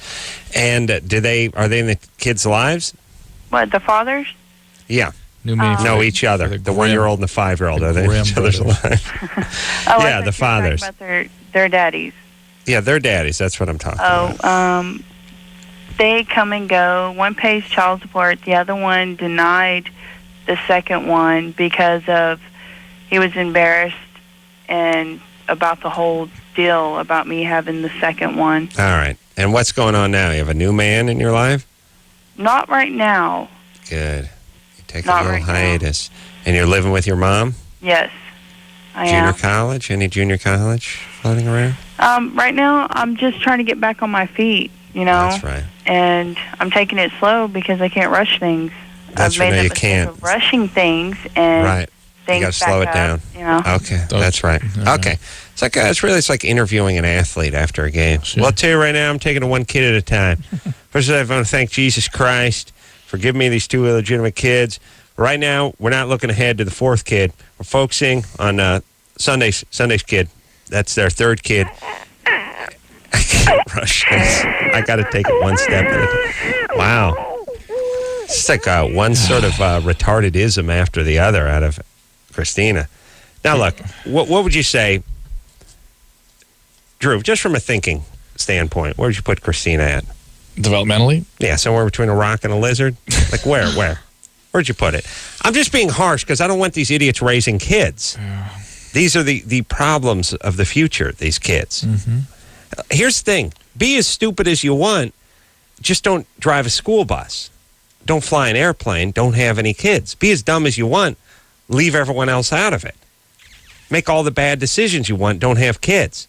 S3: And are they in the kids' lives?
S8: What, the fathers?
S3: Yeah.
S4: New meaning
S3: No,
S4: for
S3: each other.
S4: for
S3: The 1-year-old and the 5-year-old. Are they in
S4: Grimm
S3: each other's
S4: brothers.
S3: lives?
S8: Oh, I
S3: Yeah,
S8: thought
S3: the
S8: you were talking
S3: fathers.
S8: about their daddies.
S3: Yeah, they're daddies. That's what I'm talking
S8: Oh,
S3: about.
S8: they come and go. One pays child support. The other one denied the second one because of he was embarrassed and about the whole deal about me having the second one.
S3: All right. And what's going on now? You have a new man in your life?
S8: Not right now.
S3: Good. You take
S8: Not
S3: a little
S8: right now.
S3: hiatus. And you're living with your mom?
S8: Yes, I
S3: Junior
S8: am.
S3: college? Any junior college floating around?
S8: Right now, I'm just trying to get back on my feet, you know.
S3: That's right.
S8: And I'm taking it slow because I can't rush things.
S3: That's
S8: I've
S3: right.
S8: made
S3: No,
S8: the
S3: you
S8: mistake
S3: can't.
S8: of rushing things and
S3: Right.
S8: things
S3: You got to slow it
S8: back
S3: down.
S8: up, you know.
S3: Okay,
S4: Don't-
S3: that's right.
S4: all
S3: Okay, it's like interviewing an athlete after a game.
S4: Sure.
S3: Well, I'll tell you right now, I'm taking it one kid at a time. First, I want to thank Jesus Christ for giving me these 2 illegitimate kids. Right now, we're not looking ahead to the 4th kid. We're focusing on Sunday's kid. That's their 3rd kid. I can't rush this. I got to take it one step at a time. Wow. It's like one sort of retardedism after the other out of Christina. Now, look, what would you say, Drew, just from a thinking standpoint, where would you put Christina at?
S4: Developmentally?
S3: Yeah, somewhere between a rock and a lizard? Like where? Where'd you put it? I'm just being harsh because I don't want these idiots raising kids. These are the problems of the future, these kids. Here's the thing. Be as stupid as you want. Just don't drive a school bus. Don't fly an airplane. Don't have any kids. Be as dumb as you want. Leave everyone else out of it. Make all the bad decisions you want. Don't have kids.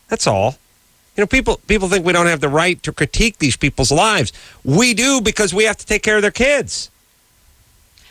S3: That's all. People think we don't have the right to critique these people's lives. We do, because we have to take care of their kids.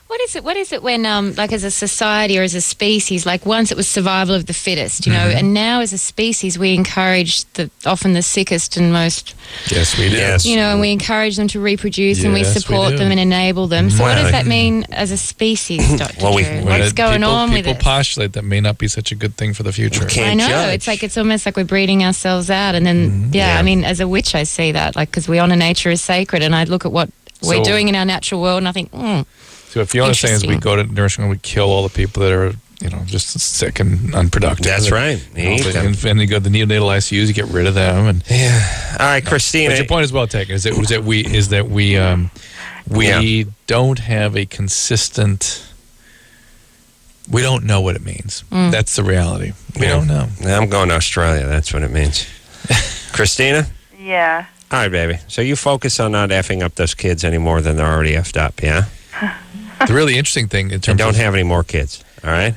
S1: What is it when, like, as a society or as a species, like, once it was survival of the fittest, and now as a species we encourage often the sickest and most,
S4: Yes, we do.
S3: Yes.
S1: and we encourage them to reproduce and we
S4: Yes, we
S1: support
S4: do.
S1: them and enable them. So what
S3: Well,
S1: does that mean as a species, Dr.
S3: Well,
S1: Drew? What's going on with
S4: People
S1: it?
S4: postulate that may not be such a good thing for the future.
S3: Can't
S1: I know.
S3: judge.
S1: It's almost like we're breeding ourselves out. And then,
S3: Yeah.
S1: I mean, as a witch, I see that, like, because we honor nature as sacred. And I look at what we're doing in our natural world and I think,
S4: So if Fiona's saying is we
S1: Interesting.
S4: go to nursing home, we kill all the people that are, just sick and unproductive.
S3: That's right. You eat them.
S4: And you go to the neonatal ICUs, you get rid of them. And
S3: All right, Christina.
S4: but your point is well taken. Is that we don't have a consistent. We don't know what it means. That's the reality. We don't know.
S3: I'm going to Australia. That's what it means. Christina?
S8: Yeah.
S3: All right, baby. So you focus on not effing up those kids any more than they're already effed up, yeah?
S4: The really interesting thing in
S3: And
S4: terms
S3: don't
S4: of
S3: have any more kids, all right?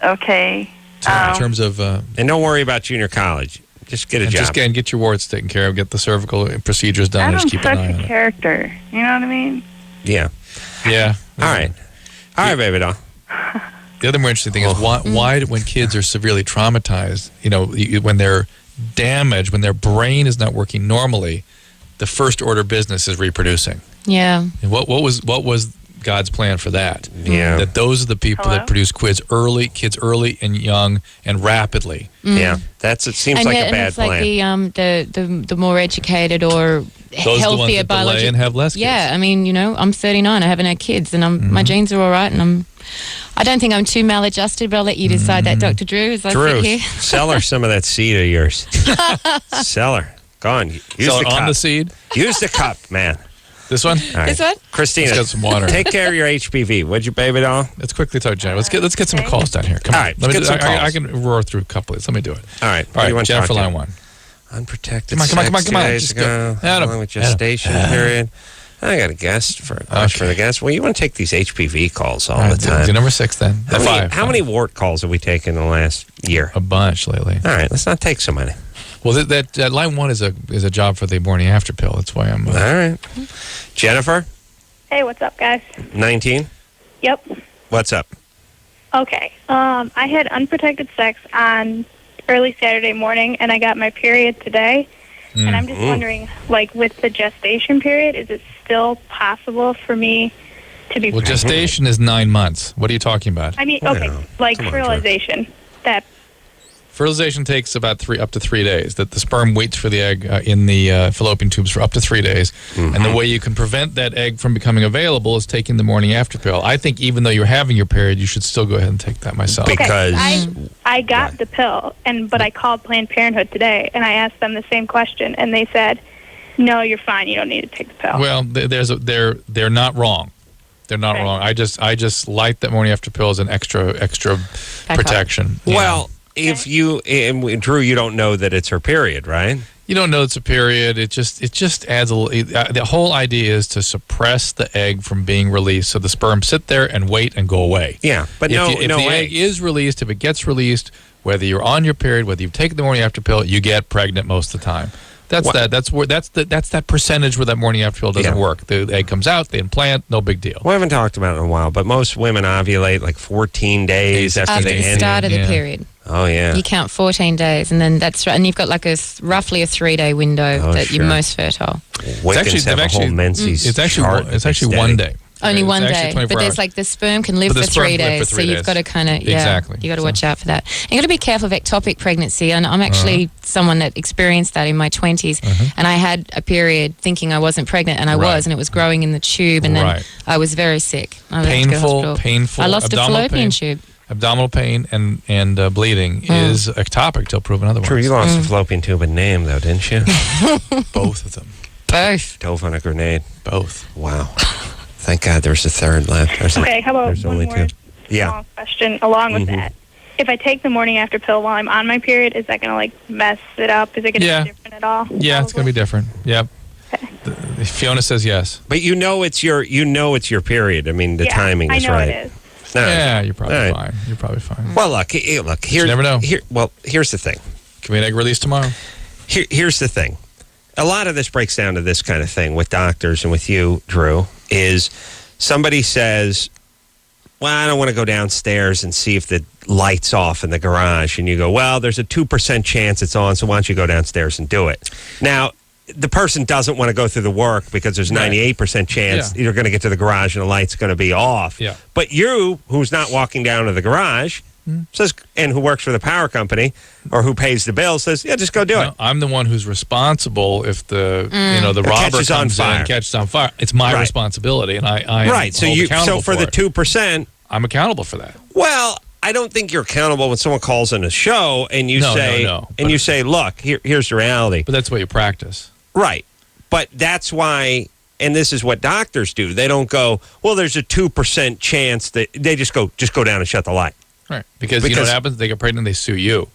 S8: Okay.
S4: in terms of
S3: And don't worry about junior college. Just get a
S4: and
S3: job.
S4: just get your warts taken care of, get the cervical procedures done,
S8: I'm
S4: and just keep an
S8: such
S4: eye
S8: a
S4: on it.
S8: character. You know what I mean?
S3: Yeah.
S4: Yeah.
S3: All right. All right, baby doll.
S4: The other more interesting thing is why when kids are severely traumatized, when they're damaged, when their brain is not working normally, the first order business is reproducing.
S1: yeah.
S4: And what was God's plan for that?
S3: Yeah.
S4: That those are the people
S8: Hello?
S4: that produce kids early and young and rapidly.
S3: Yeah. It seems like a bad
S1: it's
S3: plan.
S1: like the more educated or
S4: Those are the ones
S1: healthier
S4: that delay
S1: biology
S4: and have less kids.
S1: Yeah, I mean, I'm 39. I haven't had kids, and my genes are all right, and I don't think I'm too maladjusted. But I'll let you decide that, Dr. Drew. As I
S3: Drew,
S1: sit here.
S3: sell her some of that seed of yours. Sell her. Go on. Use
S4: So
S3: the cup.
S4: on the seed,
S3: Use the cup, man.
S4: this one.
S3: All right.
S1: This one?
S3: Christina,
S4: Let's get some water.
S3: take care of your HPV, would you, baby doll?
S4: Let's quickly talk, Jennifer. Let's get some calls down here. Come
S3: All
S4: on.
S3: right,
S4: Let me
S3: let's get some
S4: I
S3: calls.
S4: can roar through a couple of these. Let me do it.
S3: All right.
S4: All
S3: What do you
S4: right,
S3: want to
S4: Jennifer,
S3: talk to?
S4: line one.
S3: Unprotected
S4: Come on.
S3: sex 2 days
S4: Just go.
S3: ago,
S4: Adam,
S3: along with gestation period. I got a guest for the guest. Well, you want to take these HPV calls all the time.
S4: Do number 6 then.
S3: How many wart calls have we taken in the last year?
S4: A bunch lately.
S3: All right, let's not take so many.
S4: Well, that line 1 is a job for the morning after pill. That's why I'm.
S3: All right. Jennifer,
S10: Hey, what's up, guys?
S3: 19.
S10: Yep.
S3: What's up?
S10: Okay. I had unprotected sex on early Saturday morning, and I got my period today. And I'm just wondering, like, with the gestation period, is it still possible for me to be
S4: Well,
S10: pregnant?
S4: gestation is 9 months. What are you talking about?
S10: I mean, okay, like fertilization. That
S4: Fertilization takes about up to 3 days. That the sperm waits for the egg in the fallopian tubes for up to 3 days. And the way you can prevent that egg from becoming available is taking the morning after pill. I think even though you're having your period, you should still go ahead and take that myself.
S3: Because
S10: I got the pill, but I called Planned Parenthood today, and I asked them the same question, and they said, "No, you're fine. You don't need to take the pill."
S4: Well, they're not wrong. They're not
S10: Okay.
S4: wrong. I just light that morning after pill as an extra protection. you know.
S3: well, if you and Drew, you don't know that it's her period, right?
S4: You don't know it's a period. It just adds a little. The whole idea is to suppress the egg from being released, so the sperm sit there and wait and go away.
S3: Yeah, but
S4: if
S3: no
S4: the egg
S3: eggs.
S4: is released, if it gets released, whether you're on your period, whether you've taken the morning after pill, you get pregnant most of the time. That's
S3: What?
S4: that's that percentage where that morning after pill doesn't
S3: Yeah.
S4: work. The egg comes out, they implant, no big deal.
S3: We haven't talked about it in a while, but most women ovulate like 14 days after
S1: After
S3: they
S1: the
S3: end.
S1: start of the
S4: Yeah.
S1: period.
S3: Oh, yeah.
S1: You count 14 days, and then that's right. And you've got like roughly a 3-day window
S3: Oh,
S1: that
S3: sure.
S1: you're most fertile.
S3: Wiccans have a whole menses
S4: It's actually
S3: chart
S4: it's
S3: that
S4: actually
S3: they
S4: 1
S3: study.
S4: day.
S1: Only
S4: It's
S1: one
S4: actually
S1: day,
S4: 24
S1: but there's
S4: hours.
S1: like the sperm can live
S4: But
S1: for
S4: the sperm
S1: 3
S4: can live for
S1: days,
S4: 3
S1: so you've
S4: days.
S1: got to kind of
S4: Exactly.
S1: you got to watch out for that. And you got to be careful of ectopic pregnancy. And I'm actually someone that experienced that in my 20s, and I had a period thinking I wasn't pregnant, and I
S4: Right.
S1: was, and it was growing in the tube, and then
S4: Right.
S1: I was very sick. I had to go to hospital.
S4: Painful.
S1: I lost a
S4: abdominal
S1: fallopian
S4: pain.
S1: tube.
S4: Abdominal pain and bleeding is ectopic till proven otherwise.
S3: True, you lost the fallopian tube and name, though, didn't you?
S4: Both of them.
S1: Both.
S3: Dove on a grenade.
S4: Both.
S3: Wow. Thank God there's a third left.
S10: Okay, how about
S3: There's
S10: one
S3: only
S10: more
S3: two. Yeah.
S10: small question along with that? If I take the morning after pill while I'm on my period, is that going to like mess it up? Is it going to
S4: Yeah.
S10: be different at all?
S4: Yeah, it's going to be different. Yep. Fiona says yes.
S3: But you know it's your period. I mean, the timing is
S10: I know
S3: right.
S10: it is.
S3: All right.
S4: Yeah, you're probably
S3: All right.
S4: fine. You're probably fine.
S3: Well, look. Here's
S4: never know.
S3: here's the thing.
S4: Can we an egg release tomorrow?
S3: Here's the thing. A lot of this breaks down to this kind of thing with doctors and with you, Drew, is somebody says, well, I don't want to go downstairs and see if the light's off in the garage. And you go, well, there's a 2% chance it's on, so why don't you go downstairs and do it? Now, the person doesn't want to go through the work because there's 98% chance you're going to get to the garage and the light's going to be off.
S4: Yeah.
S3: But you, who's not walking down to the garage, says, and who works for the power company or who pays the bill, says, yeah, just go do it.
S4: I'm the one who's responsible if the the robber
S3: catches on
S4: comes in
S3: fire.
S4: and catches on fire. It's my responsibility, and I am
S3: right. So
S4: accountable
S3: for the
S4: it.
S3: 2%,
S4: I'm accountable for that.
S3: well, I don't think you're accountable when someone calls in a show and you you say, look, here's the reality.
S4: But that's what you practice.
S3: Right. But that's why, and this is what doctors do. They don't go, well, there's a 2% chance that they just go down and shut the light.
S4: Right. Because you know what happens? They get pregnant, they sue you.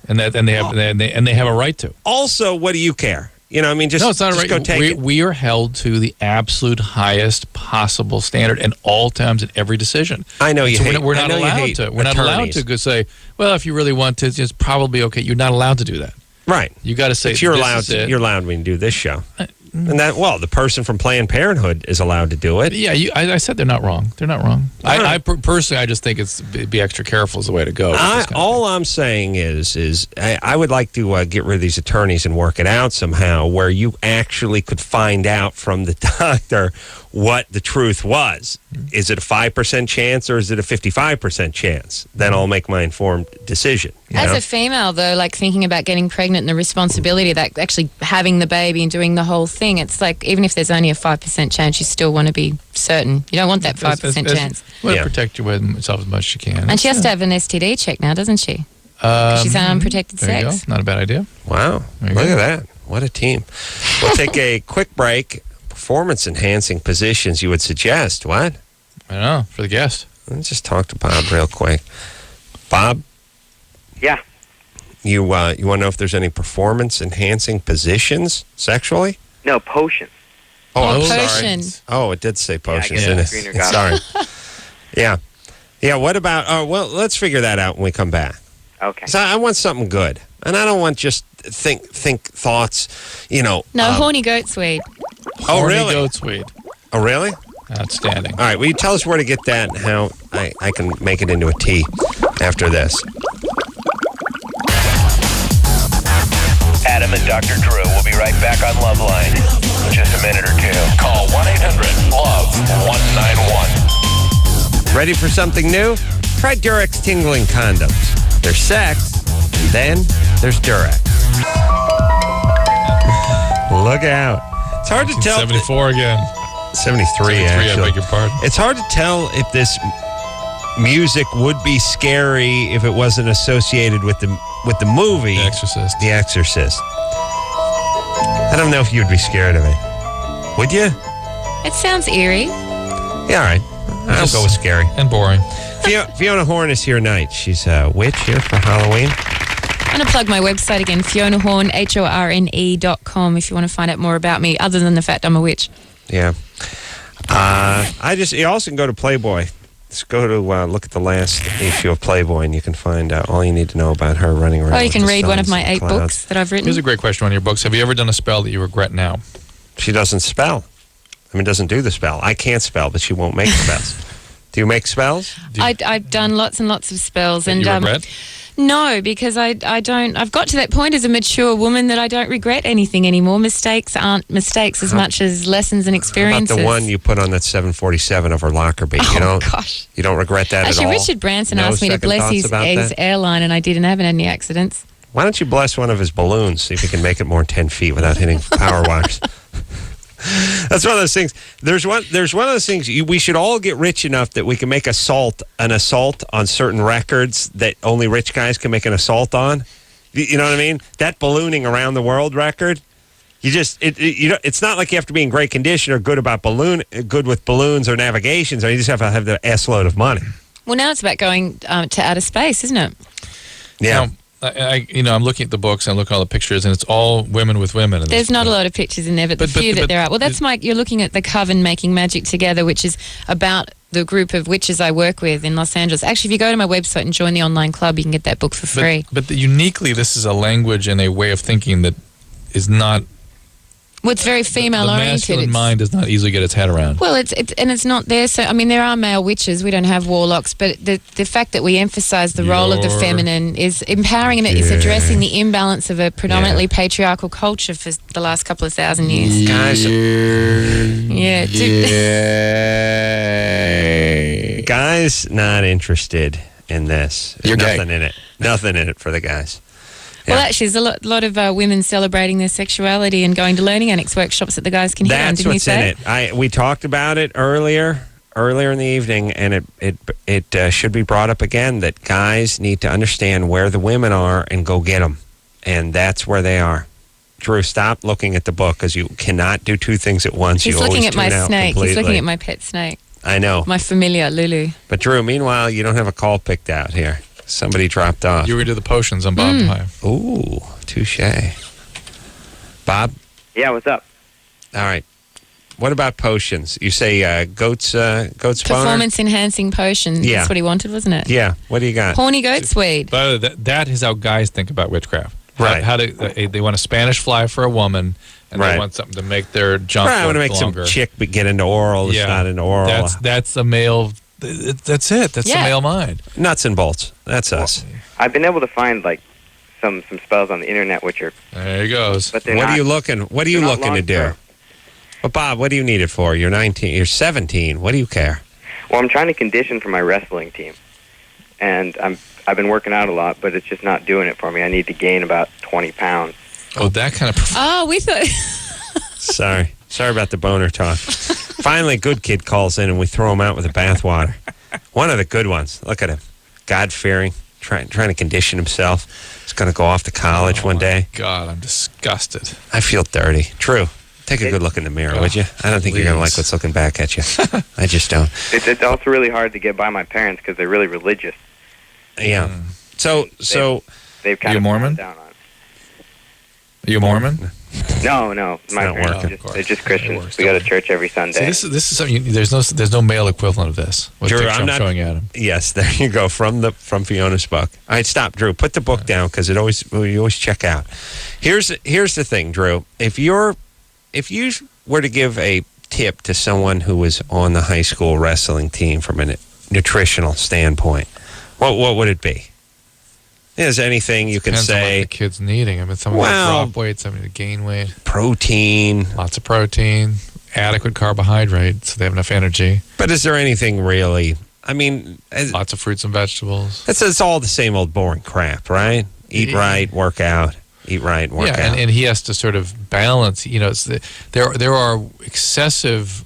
S4: And they have a right to.
S3: Also, what do you care? You know, I mean, just,
S4: no, it's not
S3: just
S4: right.
S3: go take it.
S4: We are held to the absolute highest possible standard at all times in every decision.
S3: I know you hate.
S4: We're not allowed to. We're not allowed to go say, well, if you really want to, it's probably okay. You're not allowed to do that.
S3: Right.
S4: You got to say,
S3: but you're allowed when you do this show. And the person from Planned Parenthood is allowed to do it.
S4: Yeah, I said they're not wrong. They're not wrong. I personally, I just think be extra careful is the way to go.
S3: All I'm saying is I would like to get rid of these attorneys and work it out somehow where you actually could find out from the doctor what the truth was. Is it a 5% chance or is it a 55% chance? Then I'll make my informed decision.
S1: As a female, though, like thinking about getting pregnant and the responsibility of that, actually having the baby and doing the whole thing, it's like even if there's only a 5% chance, you still want to be certain. You don't want that 5% chance.
S4: Well, protect yourself as much as you can.
S1: And she has to have an STD check now, doesn't she? She's an unprotected
S4: there
S1: sex.
S4: You go. Not a bad idea.
S3: Wow. Look at that. What a team. We'll take a quick break. Performance-enhancing positions you would suggest. What?
S4: I don't know. For the guest.
S3: Let's just talk to Bob real quick. Bob?
S11: Yeah.
S3: You want to know if there's any performance-enhancing positions sexually?
S11: No, potions.
S1: Potion.
S3: Oh, it did say potions,
S11: Yeah,
S3: didn't it? Sorry. Yeah. Yeah, what about... well, let's figure that out when we come back.
S11: Okay.
S3: So I want something good. And I don't want just think thoughts,
S1: No, horny goat weed.
S3: Oh,
S4: Horny
S3: really?
S4: goat's weed.
S3: Oh, really?
S4: Outstanding.
S3: All right, will you tell us where to get that and how I can make it into a tea after this?
S2: Adam and Dr. Drew will be right back on LoveLine in just a minute or two. Call 1-800-LOVE-191.
S3: Ready for something new? Try Durex Tingling Condoms. There's sex, and then there's Durex. Look out. It's hard to tell.
S4: 74 again.
S3: 73, actually.
S4: I beg your pardon.
S3: It's hard to tell if this music would be scary if it wasn't associated with the movie
S4: The Exorcist.
S3: The Exorcist. I don't know if you'd be scared of it. Would you?
S1: It sounds eerie.
S3: Yeah, all right. I'll go with scary.
S4: And boring.
S3: Fiona Horne is here tonight. She's a witch here for Halloween.
S1: I'm going to plug my website again, Fiona Horne, HORNE.com, if you want to find out more about me, other than the fact I'm a witch.
S3: Yeah. You also can go to Playboy. Just go to look at the last issue of Playboy, and you can find out all you need to know about her running around.
S1: Or you can
S3: with the
S1: read one of
S3: suns
S1: my
S3: and
S1: 8
S3: clouds.
S1: books that I've written.
S4: Here's a great question on your books. Have you ever done a spell that you regret now?
S3: She doesn't spell. Doesn't do the spell. I can't spell, but she won't make spells. Do you make spells?
S1: I've done lots and lots of spells.
S4: And you regret?
S1: No, because I don't. I've got to that point as a mature woman that I don't regret anything anymore. Mistakes aren't mistakes as much as lessons and experiences.
S3: How about the one you put on that 747 of her Lockerbie?
S1: Gosh.
S3: You don't regret that
S1: Actually,
S3: at all?
S1: Richard Branson
S3: No
S1: asked me to
S3: second
S1: bless
S3: thoughts
S1: his
S3: about that?
S1: airline, and I didn't have any accidents.
S3: Why don't you bless one of his balloons, see if he can make it more than 10 feet without hitting power wires? That's one of those things. There's one of those things. We should all get rich enough that we can make an assault on certain records that only rich guys can make an assault on. You know what I mean? That ballooning around the world record. It's not like you have to be in great condition or good with balloons or navigations. Or you just have to have the S load of money.
S1: Well, now it's about going to outer space, isn't it?
S3: Yeah.
S4: Now, I'm looking at the books and I'm looking at all the pictures, and it's all women with women.
S1: There's not a lot of pictures in there, but the few that there are. Well, that's you're looking at the Coven Making Magic Together, which is about the group of witches I work with in Los Angeles. Actually, if you go to my website and join the online club, you can get that book for free.
S4: But uniquely, this is a language and a way of thinking that is not.
S1: Well, it's very female
S4: The
S1: oriented.
S4: masculine mind does not easily get its head around.
S1: Well, it's not there. So I mean, there are male witches. We don't have warlocks, but the fact that we emphasise the role of the feminine is empowering, and it's addressing the imbalance of a predominantly patriarchal culture for the last couple of thousand years.
S3: Guys, guys, not interested in this. There's nothing in it. Nothing in it for the guys.
S1: Well, actually, there's a lot of women celebrating their sexuality and going to learning annex workshops that the guys can hit on.
S3: That's
S1: Didn't you
S3: what's
S1: say?
S3: in it. We talked about it earlier in the evening, and it should be brought up again that guys need to understand where the women are and go get them, and that's where they are. Drew, stop looking at the book because you cannot do two things at once.
S1: He's
S3: you
S1: looking
S3: always
S1: at my
S3: tune out
S1: snake.
S3: completely.
S1: He's looking at my pet snake.
S3: I know.
S1: My familiar, Lulu.
S3: But Drew, meanwhile, you don't have a call picked out here. Somebody dropped off.
S4: You were going to do the potions on Bob Hive.
S3: Ooh, touche. Bob?
S11: Yeah, what's up?
S3: All right. What about potions? You say goat's boner?
S1: Performance enhancing potion.
S3: Yeah.
S1: That's what he wanted, wasn't it?
S3: Yeah. What do you got?
S1: Horny goat's weed.
S4: But that is how guys think about witchcraft.
S3: Right.
S4: How they want a Spanish fly for a woman, and they want something to make their junk
S3: I want to make
S4: longer.
S3: some chick get into oral. It's not into oral.
S4: That's a male. That's it. That's the male mind.
S3: Nuts and bolts. That's us.
S11: I've been able to find like some spells on the internet which are.
S4: There he goes.
S11: But
S3: What are you looking to do? Well, Bob, what do you need it for? You're 19. You're 17. What do you care?
S11: Well, I'm trying to condition for my wrestling team, and I've been working out a lot, but it's just not doing it for me. I need to gain about 20 pounds.
S4: Oh, that kind of.
S1: Oh, we thought.
S3: Sorry about the boner talk. Finally, good kid calls in, and we throw him out with the bathwater. One of the good ones. Look at him, God-fearing, trying to condition himself. He's going to go off to college one day.
S4: God, I'm disgusted.
S3: I feel dirty. True. Take a good look in the mirror, would you? I don't think you're going to like what's looking back at you. I just don't.
S11: It's also really hard to get by my parents because they're really religious.
S3: Yeah. So
S11: they've kind
S4: you
S11: of
S4: Mormon?
S11: down on it.
S4: Are you Mormon?
S11: No. My
S3: not
S11: parents
S3: working.
S11: they're just Christians. We go to church every Sunday.
S4: See, this is something. There's no male equivalent of this. What
S3: Drew,
S4: picture I'm showing at him.
S3: Yes, there you go from Fiona's book. All right, stop, Drew. Put the book down because you always check out. Here's the thing, Drew. If you were to give a tip to someone who was on the high school wrestling team from a nutritional standpoint, what would it be? Is anything you can
S4: Depends on
S3: say?
S4: what the kid's needing. I mean, some of them drop weight, some of them gain weight.
S3: Protein.
S4: Lots of protein, adequate carbohydrate, so they have enough energy.
S3: But is there anything really? I mean,
S4: Lots of fruits and vegetables.
S3: it's all the same old boring crap, right? Eat right, work out. Eat right, work out.
S4: And he has to sort of balance. You know, there are excessive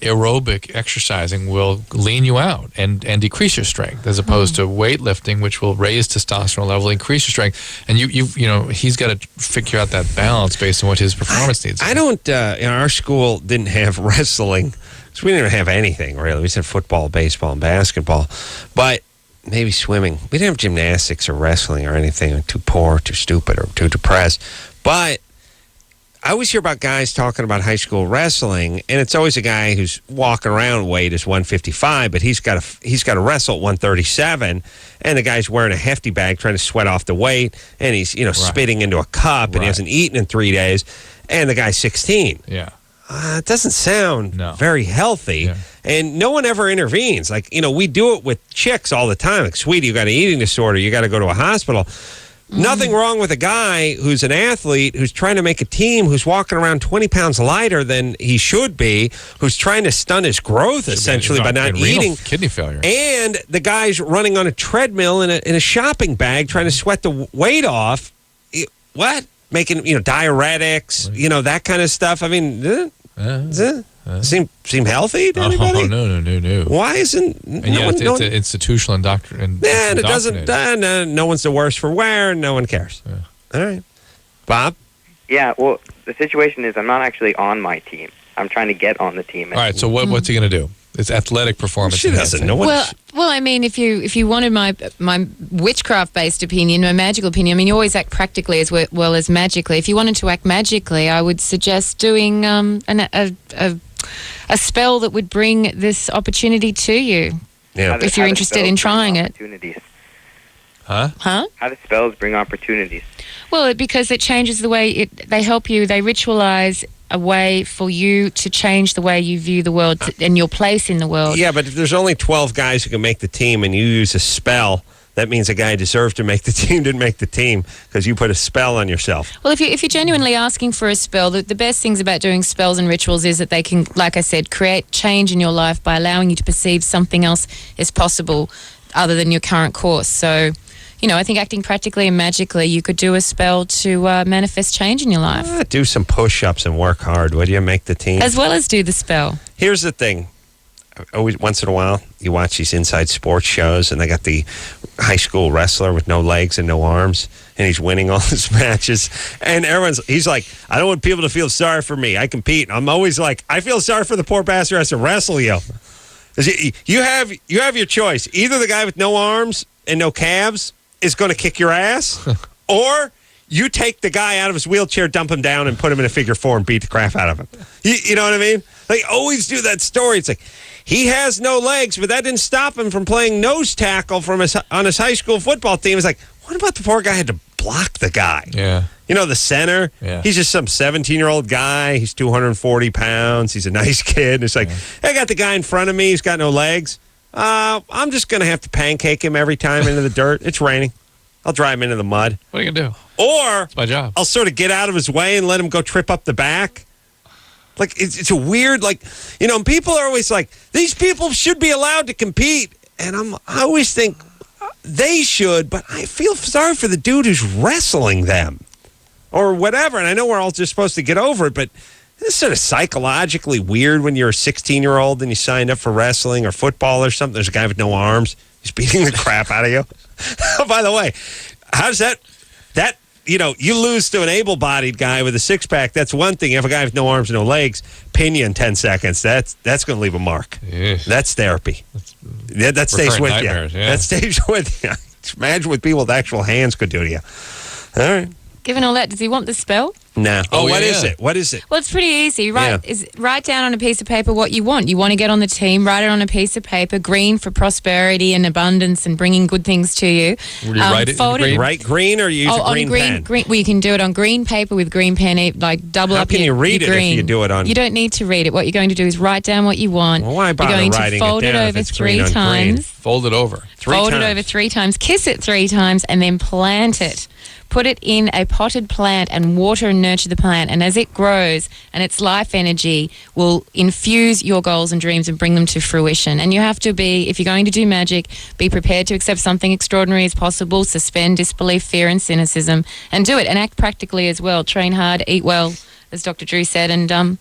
S4: aerobic exercising will lean you out and decrease your strength, as opposed to weightlifting, which will raise testosterone level, increase your strength. And he's got to figure out that balance based on what his performance needs.
S3: I don't. Our school didn't have wrestling, so we didn't have anything really. We said football, baseball, and basketball, but maybe swimming. We didn't have gymnastics or wrestling or anything. Too poor, too stupid, or too depressed. But I always hear about guys talking about high school wrestling, and it's always a guy who's walking around weight is 155, but he's got to wrestle at 137, and the guy's wearing a hefty bag trying to sweat off the weight, and he's spitting into a cup, and he hasn't eaten in 3 days, and the guy's 16.
S4: Yeah.
S3: It doesn't sound very healthy, and no one ever intervenes. Like, we do it with chicks all the time. Like, sweetie, you got an eating disorder. You got to go to a hospital. Nothing wrong with a guy who's an athlete, who's trying to make a team, who's walking around 20 pounds lighter than he should be, who's trying to stunt his growth, essentially, by not eating.
S4: Kidney failure.
S3: And the guy's running on a treadmill in a shopping bag trying to sweat the weight off. What? Making, diuretics, that kind of stuff. I mean, seem healthy to anybody?
S4: Oh, no.
S3: Why isn't...
S4: And it's an institutional indoctrination.
S3: Yeah, and it doesn't... no one's the worse for wear, and no one cares. Yeah. All right. Bob?
S11: Yeah, well, the situation is I'm not actually on my team. I'm trying to get on the team.
S4: All right, so what's he going to do? It's athletic performance.
S3: She doesn't know what...
S1: Well, I mean, if you wanted my witchcraft-based opinion, my magical opinion, I mean, you always act practically as well as magically. If you wanted to act magically, I would suggest doing a spell that would bring this opportunity to you.
S3: Yeah.
S1: If you're interested in trying it.
S4: Huh?
S1: Huh?
S11: How do spells bring opportunities?
S1: Well, because it changes the way they help you. They ritualize a way for you to change the way you view the world and your place in the world.
S3: Yeah, but if there's only 12 guys who can make the team and you use a spell, that means a guy deserved to make the team didn't make the team because you put a spell on yourself.
S1: Well, if you're genuinely asking for a spell, the best things about doing spells and rituals is that they can, like I said, create change in your life by allowing you to perceive something else is possible other than your current course. So, I think acting practically and magically, you could do a spell to manifest change in your life.
S3: Do some push-ups and work hard, would you? Make the team.
S1: As well as do the spell.
S3: Here's the thing. Always, once in a while, you watch these inside sports shows, and they got the high school wrestler with no legs and no arms, and he's winning all his matches. And he's like, I don't want people to feel sorry for me. I compete. I'm always like, I feel sorry for the poor bastard who has to wrestle you. You have your choice. Either the guy with no arms and no calves is going to kick your ass, or you take the guy out of his wheelchair, dump him down, and put him in a figure four and beat the crap out of him. You know what I mean? They always do that story. It's like, he has no legs, but that didn't stop him from playing nose tackle on his high school football team. It's like, what about the poor guy who had to block the guy?
S4: Yeah.
S3: The center.
S4: Yeah.
S3: He's just some 17-year-old guy. He's 240 pounds. He's a nice kid. It's like, I got the guy in front of me. He's got no legs. I'm just going to have to pancake him every time into the dirt. It's raining. I'll drive him into the mud.
S4: What are you going to do?
S3: Or
S4: it's my job.
S3: I'll sort of get out of his way and let him go trip up the back. Like, it's a weird, people are always like, these people should be allowed to compete. And I always think they should, but I feel sorry for the dude who's wrestling them or whatever. And I know we're all just supposed to get over it, but it's sort of psychologically weird when you're a 16-year-old and you signed up for wrestling or football or something. There's a guy with no arms. He's beating the crap out of you. Oh, by the way, how does that you lose to an able-bodied guy with a six-pack. That's one thing. If a guy with no arms and no legs, pin you in 10 seconds. That's going to leave a mark.
S4: Yes.
S3: That's therapy. That stays with you.
S4: Yeah.
S3: That stays with you. Imagine what people with actual hands could do to you. All right.
S1: Given all that, does he want the spell?
S3: No. What is
S4: yeah.
S3: it? What is it?
S1: Well, it's pretty easy. Write down on a piece of paper what you want. You want to get on the team, write it on a piece of paper. Green for prosperity and abundance and bringing good things to you.
S4: Will you write it in green?
S3: Write green or use a green pen?
S1: Well, you can do it on green paper with green pen, double
S3: How
S1: up
S3: can
S1: your,
S3: you read
S1: your
S3: it
S1: green.
S3: if you do it on...
S1: You don't need to read it. What you're going to do is write down what you want.
S3: Well, why bother
S1: You're going
S3: writing
S1: to fold
S3: it
S1: it
S3: down
S1: over
S3: if it's
S1: 3
S3: green on
S1: times.
S3: green?
S4: Fold it over.
S1: Fold it over 3 times. Kiss it 3 times and then plant it. Put it in a potted plant and water and nurture the plant. And as it grows and its life energy will infuse your goals and dreams and bring them to fruition. And you have to be, if you're going to do magic, be prepared to accept something extraordinary as possible, suspend disbelief, fear and cynicism, and do it. And act practically as well. Train hard, eat well, as Dr. Drew said, and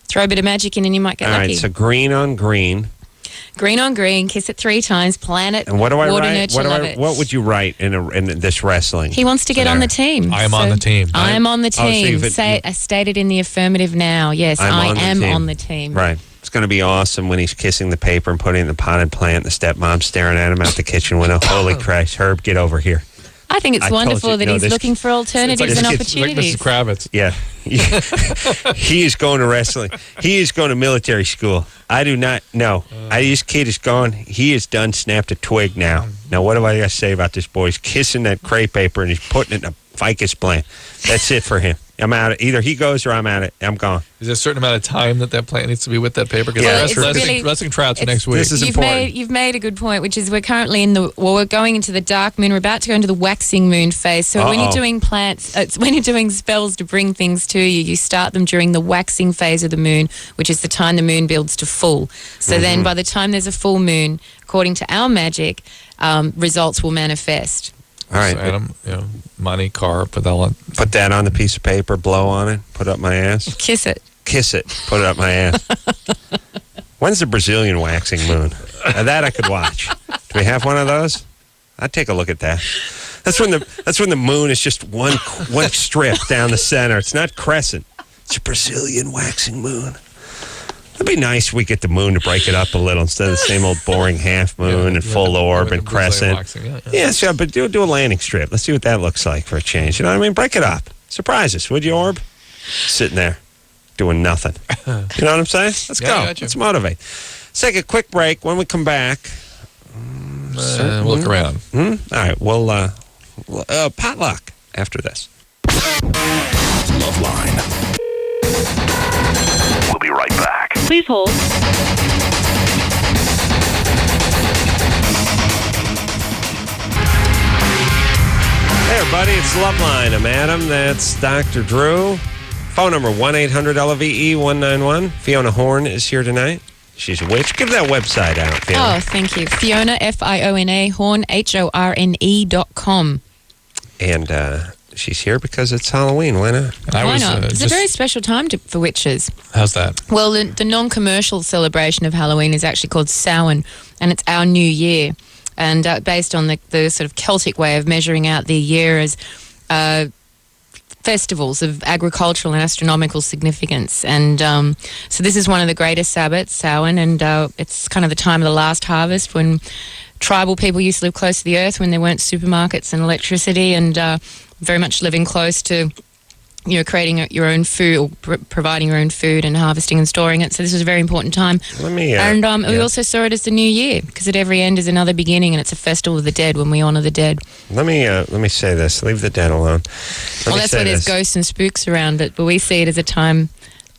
S1: throw a bit of magic in and you might get lucky.
S3: All right, so green on green.
S1: Green on green, kiss it 3 times, plant it,
S3: and what do I
S1: water,
S3: write?
S1: nurture, love it.
S3: What would you write in this wrestling?
S1: He wants to get on the team.
S4: I am on the team.
S1: I am on the team.
S3: So
S1: state it in the affirmative now. Yes, I am on the team.
S3: Right. It's going to be awesome when he's kissing the paper and putting it in the potted plant. The stepmom's staring at him out the kitchen window. Holy Christ, Herb, get over here.
S1: I think it's wonderful that he's looking for alternatives and opportunities.
S4: Like Mrs. Kravitz.
S3: Yeah. He is going to wrestling. He is going to military school. I do not know. This kid is gone. He is done, snapped a twig now. Now, what do I got to say about this boy? He's kissing that crepe paper and he's putting it in a ficus plant. That's it for him. I'm out. Either he goes or I'm out. I'm gone.
S4: Is there a certain amount of time that plant needs to be with that paper? Because wrestling tryouts next week.
S3: This is important.
S1: You've made a good point, which is we're currently we're going into the dark moon. We're about to go into the waxing moon phase. So when you're doing when you're doing spells to bring things to you, you start them during the waxing phase of the moon, which is the time the moon builds to full. So then by the time there's a full moon, according to our magic, results will manifest.
S3: All right,
S4: so Adam, money, car, put
S3: that on the piece of paper, blow on it, put it up my ass.
S1: Kiss it,
S3: put it up my ass. When's the Brazilian waxing moon? That I could watch. Do we have one of those? I'd take a look at that. That's when the moon is just one strip down the center. It's not crescent. It's a Brazilian waxing moon. It'd be nice if we get the moon to break it up a little instead of the same old boring half moon and full orb and crescent. But do a landing strip. Let's see what that looks like for a change. You know what I mean? Break it up. Surprise us, would you, Orb? Sitting there doing nothing. You know what I'm saying? Let's go. Let's motivate. Let's take a quick break. When we come back,
S4: We'll look around.
S3: All right. Well, potluck after this.
S2: LoveLine. We'll be right back.
S8: Please hold.
S3: Hey, everybody, it's LoveLine. I'm Adam. That's Dr. Drew. Phone number 1-800-LOVE-191. Fiona Horne is here tonight. She's a witch. Give that website out, Fiona.
S1: Oh, thank you. Fiona, Fiona, Horne, HORNE.com.
S3: And she's here because it's Halloween. Why not?
S1: Why not? It's a very special time for witches.
S4: How's that?
S1: Well, the non-commercial celebration of Halloween is actually called Samhain, and it's our new year. And based on the sort of Celtic way of measuring out the year as festivals of agricultural and astronomical significance. And so this is one of the greatest Sabbats, Samhain, and it's kind of the time of the last harvest when tribal people used to live close to the earth when there weren't supermarkets and electricity, and very much living close to, creating your own food or providing your own food and harvesting and storing it. So this was a very important time.
S3: We
S1: also saw it as the new year because at every end is another beginning, and it's a festival of the dead when we honor the dead.
S3: Let me say this. Leave the dead alone.
S1: Well, that's why there's ghosts and spooks around, but we see it as a time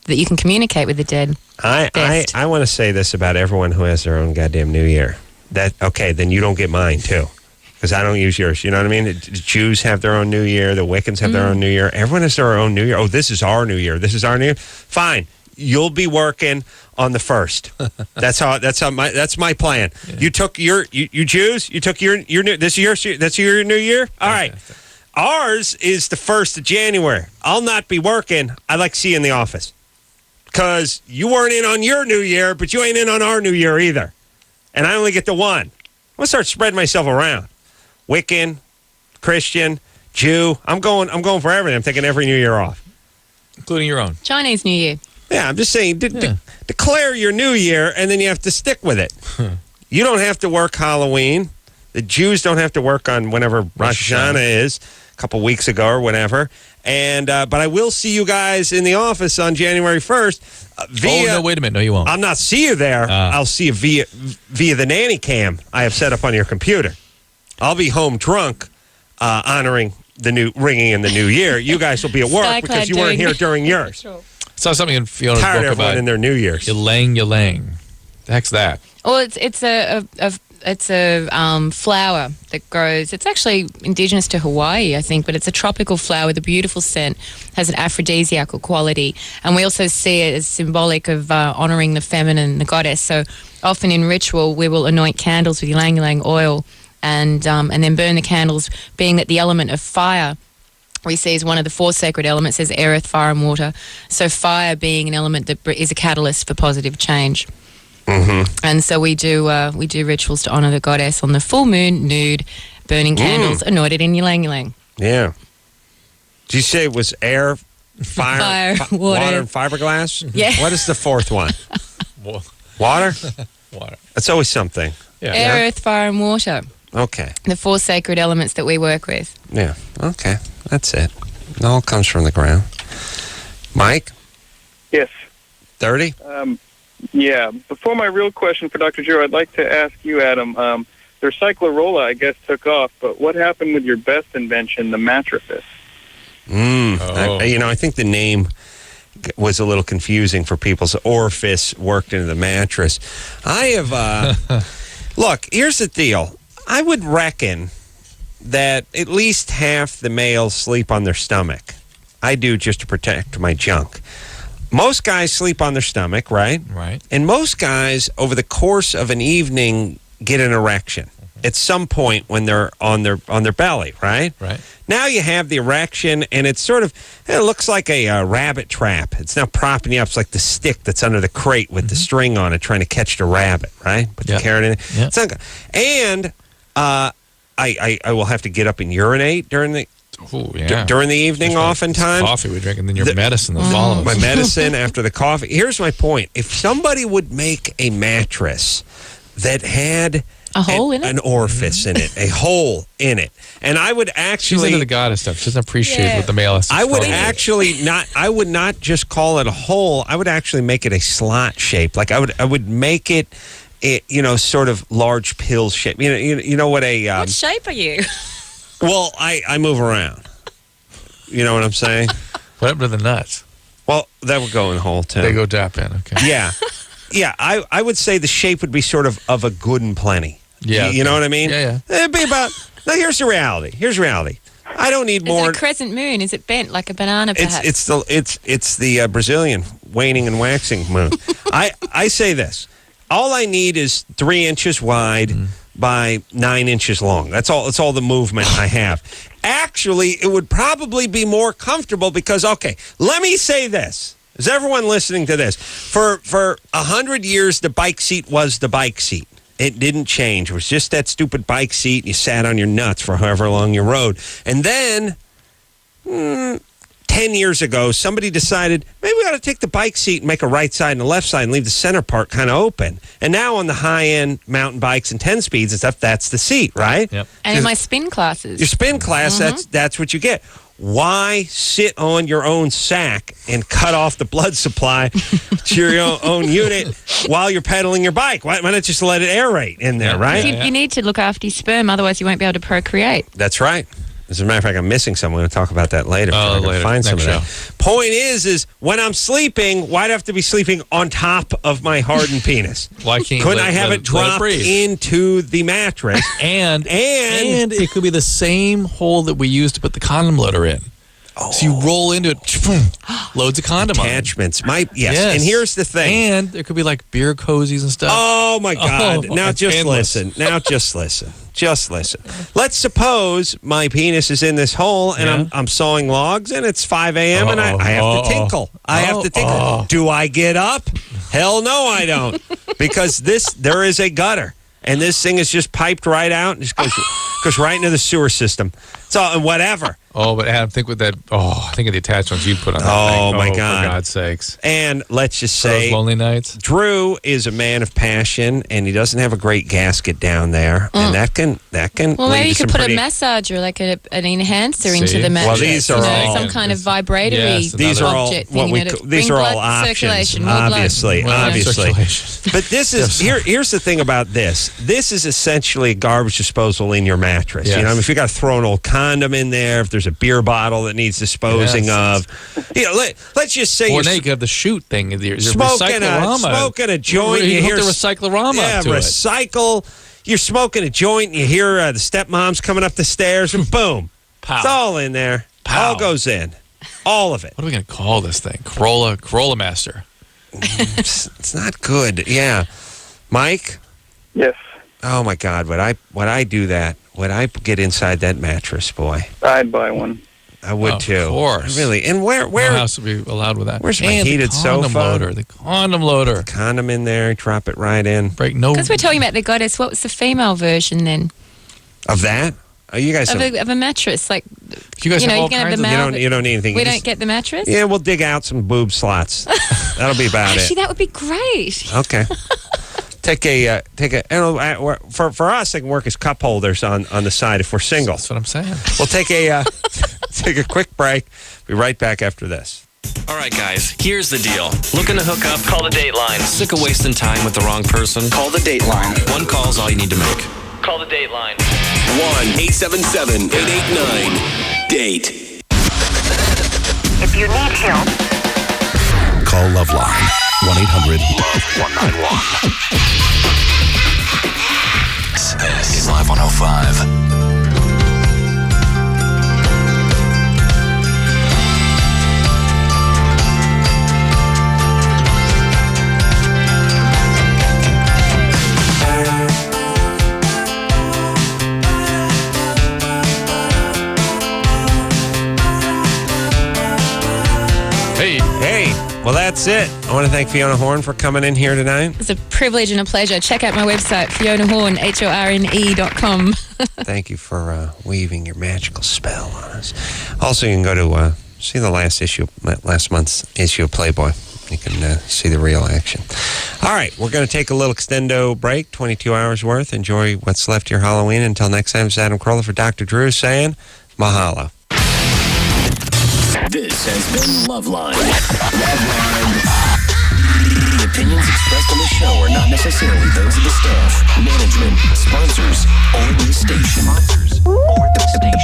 S1: that you can communicate with the dead.
S3: I want to say this about everyone who has their own goddamn New Year. Then you don't get mine too. Because I don't use yours. You know what I mean? The Jews have their own New Year. The Wiccans have their own New Year. Everyone has their own New Year. Oh, this is our New Year. This is our New Year. Fine. You'll be working on the 1st. That's my plan. Yeah. You took you Jews. You took your new. That's your New Year. All right. Ours is the 1st of January. I'll not be working. I'd like to see you in the office. Because you weren't in on your New Year, but you ain't in on our New Year either. And I only get the one. I'm gonna start spreading myself around. Wiccan, Christian, Jew. I'm going for everything. I'm taking every New Year off,
S4: including your own
S1: Chinese New Year.
S3: Yeah, I'm just saying. Declare your New Year, and then you have to stick with it. You don't have to work Halloween. The Jews don't have to work on whenever Rosh Hashanah is, a couple weeks ago or whatever. And but I will see you guys in the office on January 1st.
S4: Wait a minute. No, you won't.
S3: I'll not see you there. I'll see you via the nanny cam I have set up on your computer. I'll be home drunk, honoring ringing in the new year. You guys will be at work because you weren't here during yours.
S4: I saw something in Fiona's
S3: Tired
S4: book
S3: everyone
S4: about
S3: in their New Year's.
S4: Ylang. The heck's that?
S1: Well, it's a flower that grows. It's actually indigenous to Hawaii, I think, but it's a tropical flower with a beautiful scent, has an aphrodisiacal quality, and we also see it as symbolic of honoring the feminine, the goddess. So often in ritual, we will anoint candles with ylang ylang oil, and then burn the candles, being that the element of fire we see is one of the 4 sacred elements. There's air, earth, fire, and water. So fire being an element that is a catalyst for positive change. Mm-hmm. And so we do rituals to honor the goddess on the full moon, nude, burning candles, anointed in ylang ylang.
S3: Yeah. Did you say it was air, fire, water, and fiberglass?
S1: Yeah.
S3: What is the 4th one? Water?
S4: Water.
S3: That's always something.
S4: Yeah.
S1: Air, earth, fire, and water.
S3: Okay.
S1: The 4 sacred elements that we work with.
S3: Yeah. Okay. That's it. It all comes from the ground. Mike?
S5: Yes.
S3: 30?
S5: Yeah. Before my real question for Dr. Drew, I'd like to ask you, Adam, their cyclorola, I guess, took off, but what happened with your best invention, the mattress?
S3: I think the name was a little confusing for people. So orifice worked into the mattress. I have, look, here's the deal. I would reckon that at least half the males sleep on their stomach. I do, just to protect my junk. Most guys sleep on their stomach, right?
S4: Right.
S3: And most guys, over the course of an evening, get an erection at some point when they're on their belly, right?
S4: Right.
S3: Now you have the erection, and it's sort of, it looks like a rabbit trap. It's now propping you up. It's like the stick that's under the crate with the string on it, trying to catch the rabbit, right? Put the carrot in it.
S4: Yep.
S3: It's not good. And I will have to get up and urinate during the during the evening, oftentimes.
S4: Coffee we drink, and then your medicine that follows.
S3: My medicine after the coffee. Here's my point. If somebody would make a mattress that had
S1: a hole in it?
S3: An orifice in it, a hole in it, and I would actually...
S4: She's into the goddess stuff. She doesn't appreciate what the male has to
S3: I would actually not... I would not just call it a hole. I would actually make it a slot shape. Like I would make it sort of large pill shape. You know what a...
S1: What shape are you?
S3: Well, I move around. You know what I'm saying?
S4: What happened to the nuts?
S3: Well, that would go in the hole, too.
S4: They go tap in, okay.
S3: Yeah. Yeah, I would say the shape would be sort of a good and plenty.
S4: Yeah.
S3: You know what I mean?
S4: Yeah.
S3: It'd be about... Now, here's the reality. I don't need more...
S1: Is it a crescent moon? Is it bent like a banana, perhaps?
S3: It's the Brazilian waning and waxing moon. I say this. All I need is 3 inches wide by 9 inches long. That's all the movement I have. Actually, it would probably be more comfortable because, okay, let me say this. Is everyone listening to this? For 100 years, the bike seat was the bike seat. It didn't change. It was just that stupid bike seat, and you sat on your nuts for however long you rode. And then, 10 years ago, somebody decided, maybe we ought to take the bike seat and make a right side and a left side and leave the center part kind of open. And now on the high-end mountain bikes and 10 speeds and stuff, that's the seat, right?
S4: Yep.
S1: And in my spin classes.
S3: Your spin class, that's what you get. Why sit on your own sack and cut off the blood supply to your own unit while you're pedaling your bike? Why not just let it aerate in there, right?
S1: You need to look after your sperm, otherwise you won't be able to procreate.
S3: That's right. As a matter of fact, I'm missing some. I'm going to talk about that later. I'm going to find some of that. Point is when I'm sleeping, why'd I have to be sleeping on top of my hardened penis?
S4: Why can't
S3: Couldn't I have it drop into the mattress?
S4: And it could be the same hole that we used to put the condom loader in. Oh. So you roll into it, loads of condom
S3: attachments. Yes. And here's the thing.
S4: And there could be like beer cozies and stuff.
S3: Oh my God! Now just listen. Just listen. Let's suppose my penis is in this hole and I'm sawing logs and it's 5 a.m. and I have to tinkle. Do I get up? Hell no, I don't. Because there is a gutter. And this thing is just piped right out and just goes right into the sewer system. So, whatever.
S4: Oh, but Adam, think of the attachments you put on that thing.
S3: My God.
S4: For God's sakes.
S3: And let's just say,
S4: those lonely nights.
S3: Drew is a man of passion, and he doesn't have a great gasket down there, and that can.
S1: Well, maybe you could put a massager, like an enhancer into the mattress.
S3: Well, these are all
S1: some kind of vibratory object.
S3: These are all options. Obviously. But this is here's the thing about this. This is essentially garbage disposal in your mattress.
S4: Yes.
S3: You know, if you got to throw an old condom in there, if there's a beer bottle that needs disposing of, let's just say
S4: now you have the shoot thing. Your
S3: smoking a joint.
S4: You hear the recyclorama to
S3: recycle. You're smoking a joint, and you hear the stepmom's coming up the stairs, and boom, it's all in there. All goes in, all of it.
S4: What are we gonna call this thing? Corolla Master.
S3: It's not good. Yeah, Mike.
S5: Yes.
S3: Oh my God! Would I do that? Would I get inside that mattress, boy?
S5: I'd buy one.
S3: I would too.
S4: Of course.
S3: Really. And where
S4: no house would be allowed with that.
S3: Where's my heated sofa?
S4: The condom loader.
S3: The condom in there. Drop it right in.
S1: Because we're talking about the goddess. What was the female version then?
S3: Of that? Oh, you guys
S1: of a mattress, like
S4: you guys have all kinds of.
S3: You don't need anything.
S1: We don't get the mattress.
S3: Yeah, we'll dig out some boob slots. That'll be about
S1: Actually, that would be great.
S3: Okay. Take a for us, they can work as cup holders on the side if we're single.
S4: That's what I'm saying.
S3: We'll take a quick break. Be right back after this.
S12: All right, guys, here's the deal. Looking to hook up? Call the Dateline. Sick of wasting time with the wrong person? Call the Dateline. One call's all you need to make. Call the Dateline.
S2: 1-877-889-DATE.
S13: If you need help,
S2: call LoveLine. 1-800-191. This is Live 105.
S3: Hey, well, that's it. I want to thank Fiona Horne for coming in here tonight.
S1: It's a privilege and a pleasure. Check out my website, FionaHorne, HORNE.com.
S3: Thank you for weaving your magical spell on us. Also, you can go to see the last month's issue of Playboy. You can see the real action. All right, we're going to take a little extendo break, 22 hours worth. Enjoy what's left of your Halloween. Until next time, it's Adam Carolla for Dr. Drew saying mahalo.
S2: This has been LoveLine. LoveLine. opinions expressed on the show are not necessarily those of the staff, management, sponsors, or the station.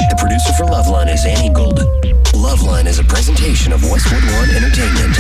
S2: The producer for LoveLine is Annie Golden. LoveLine is a presentation of Westwood One Entertainment.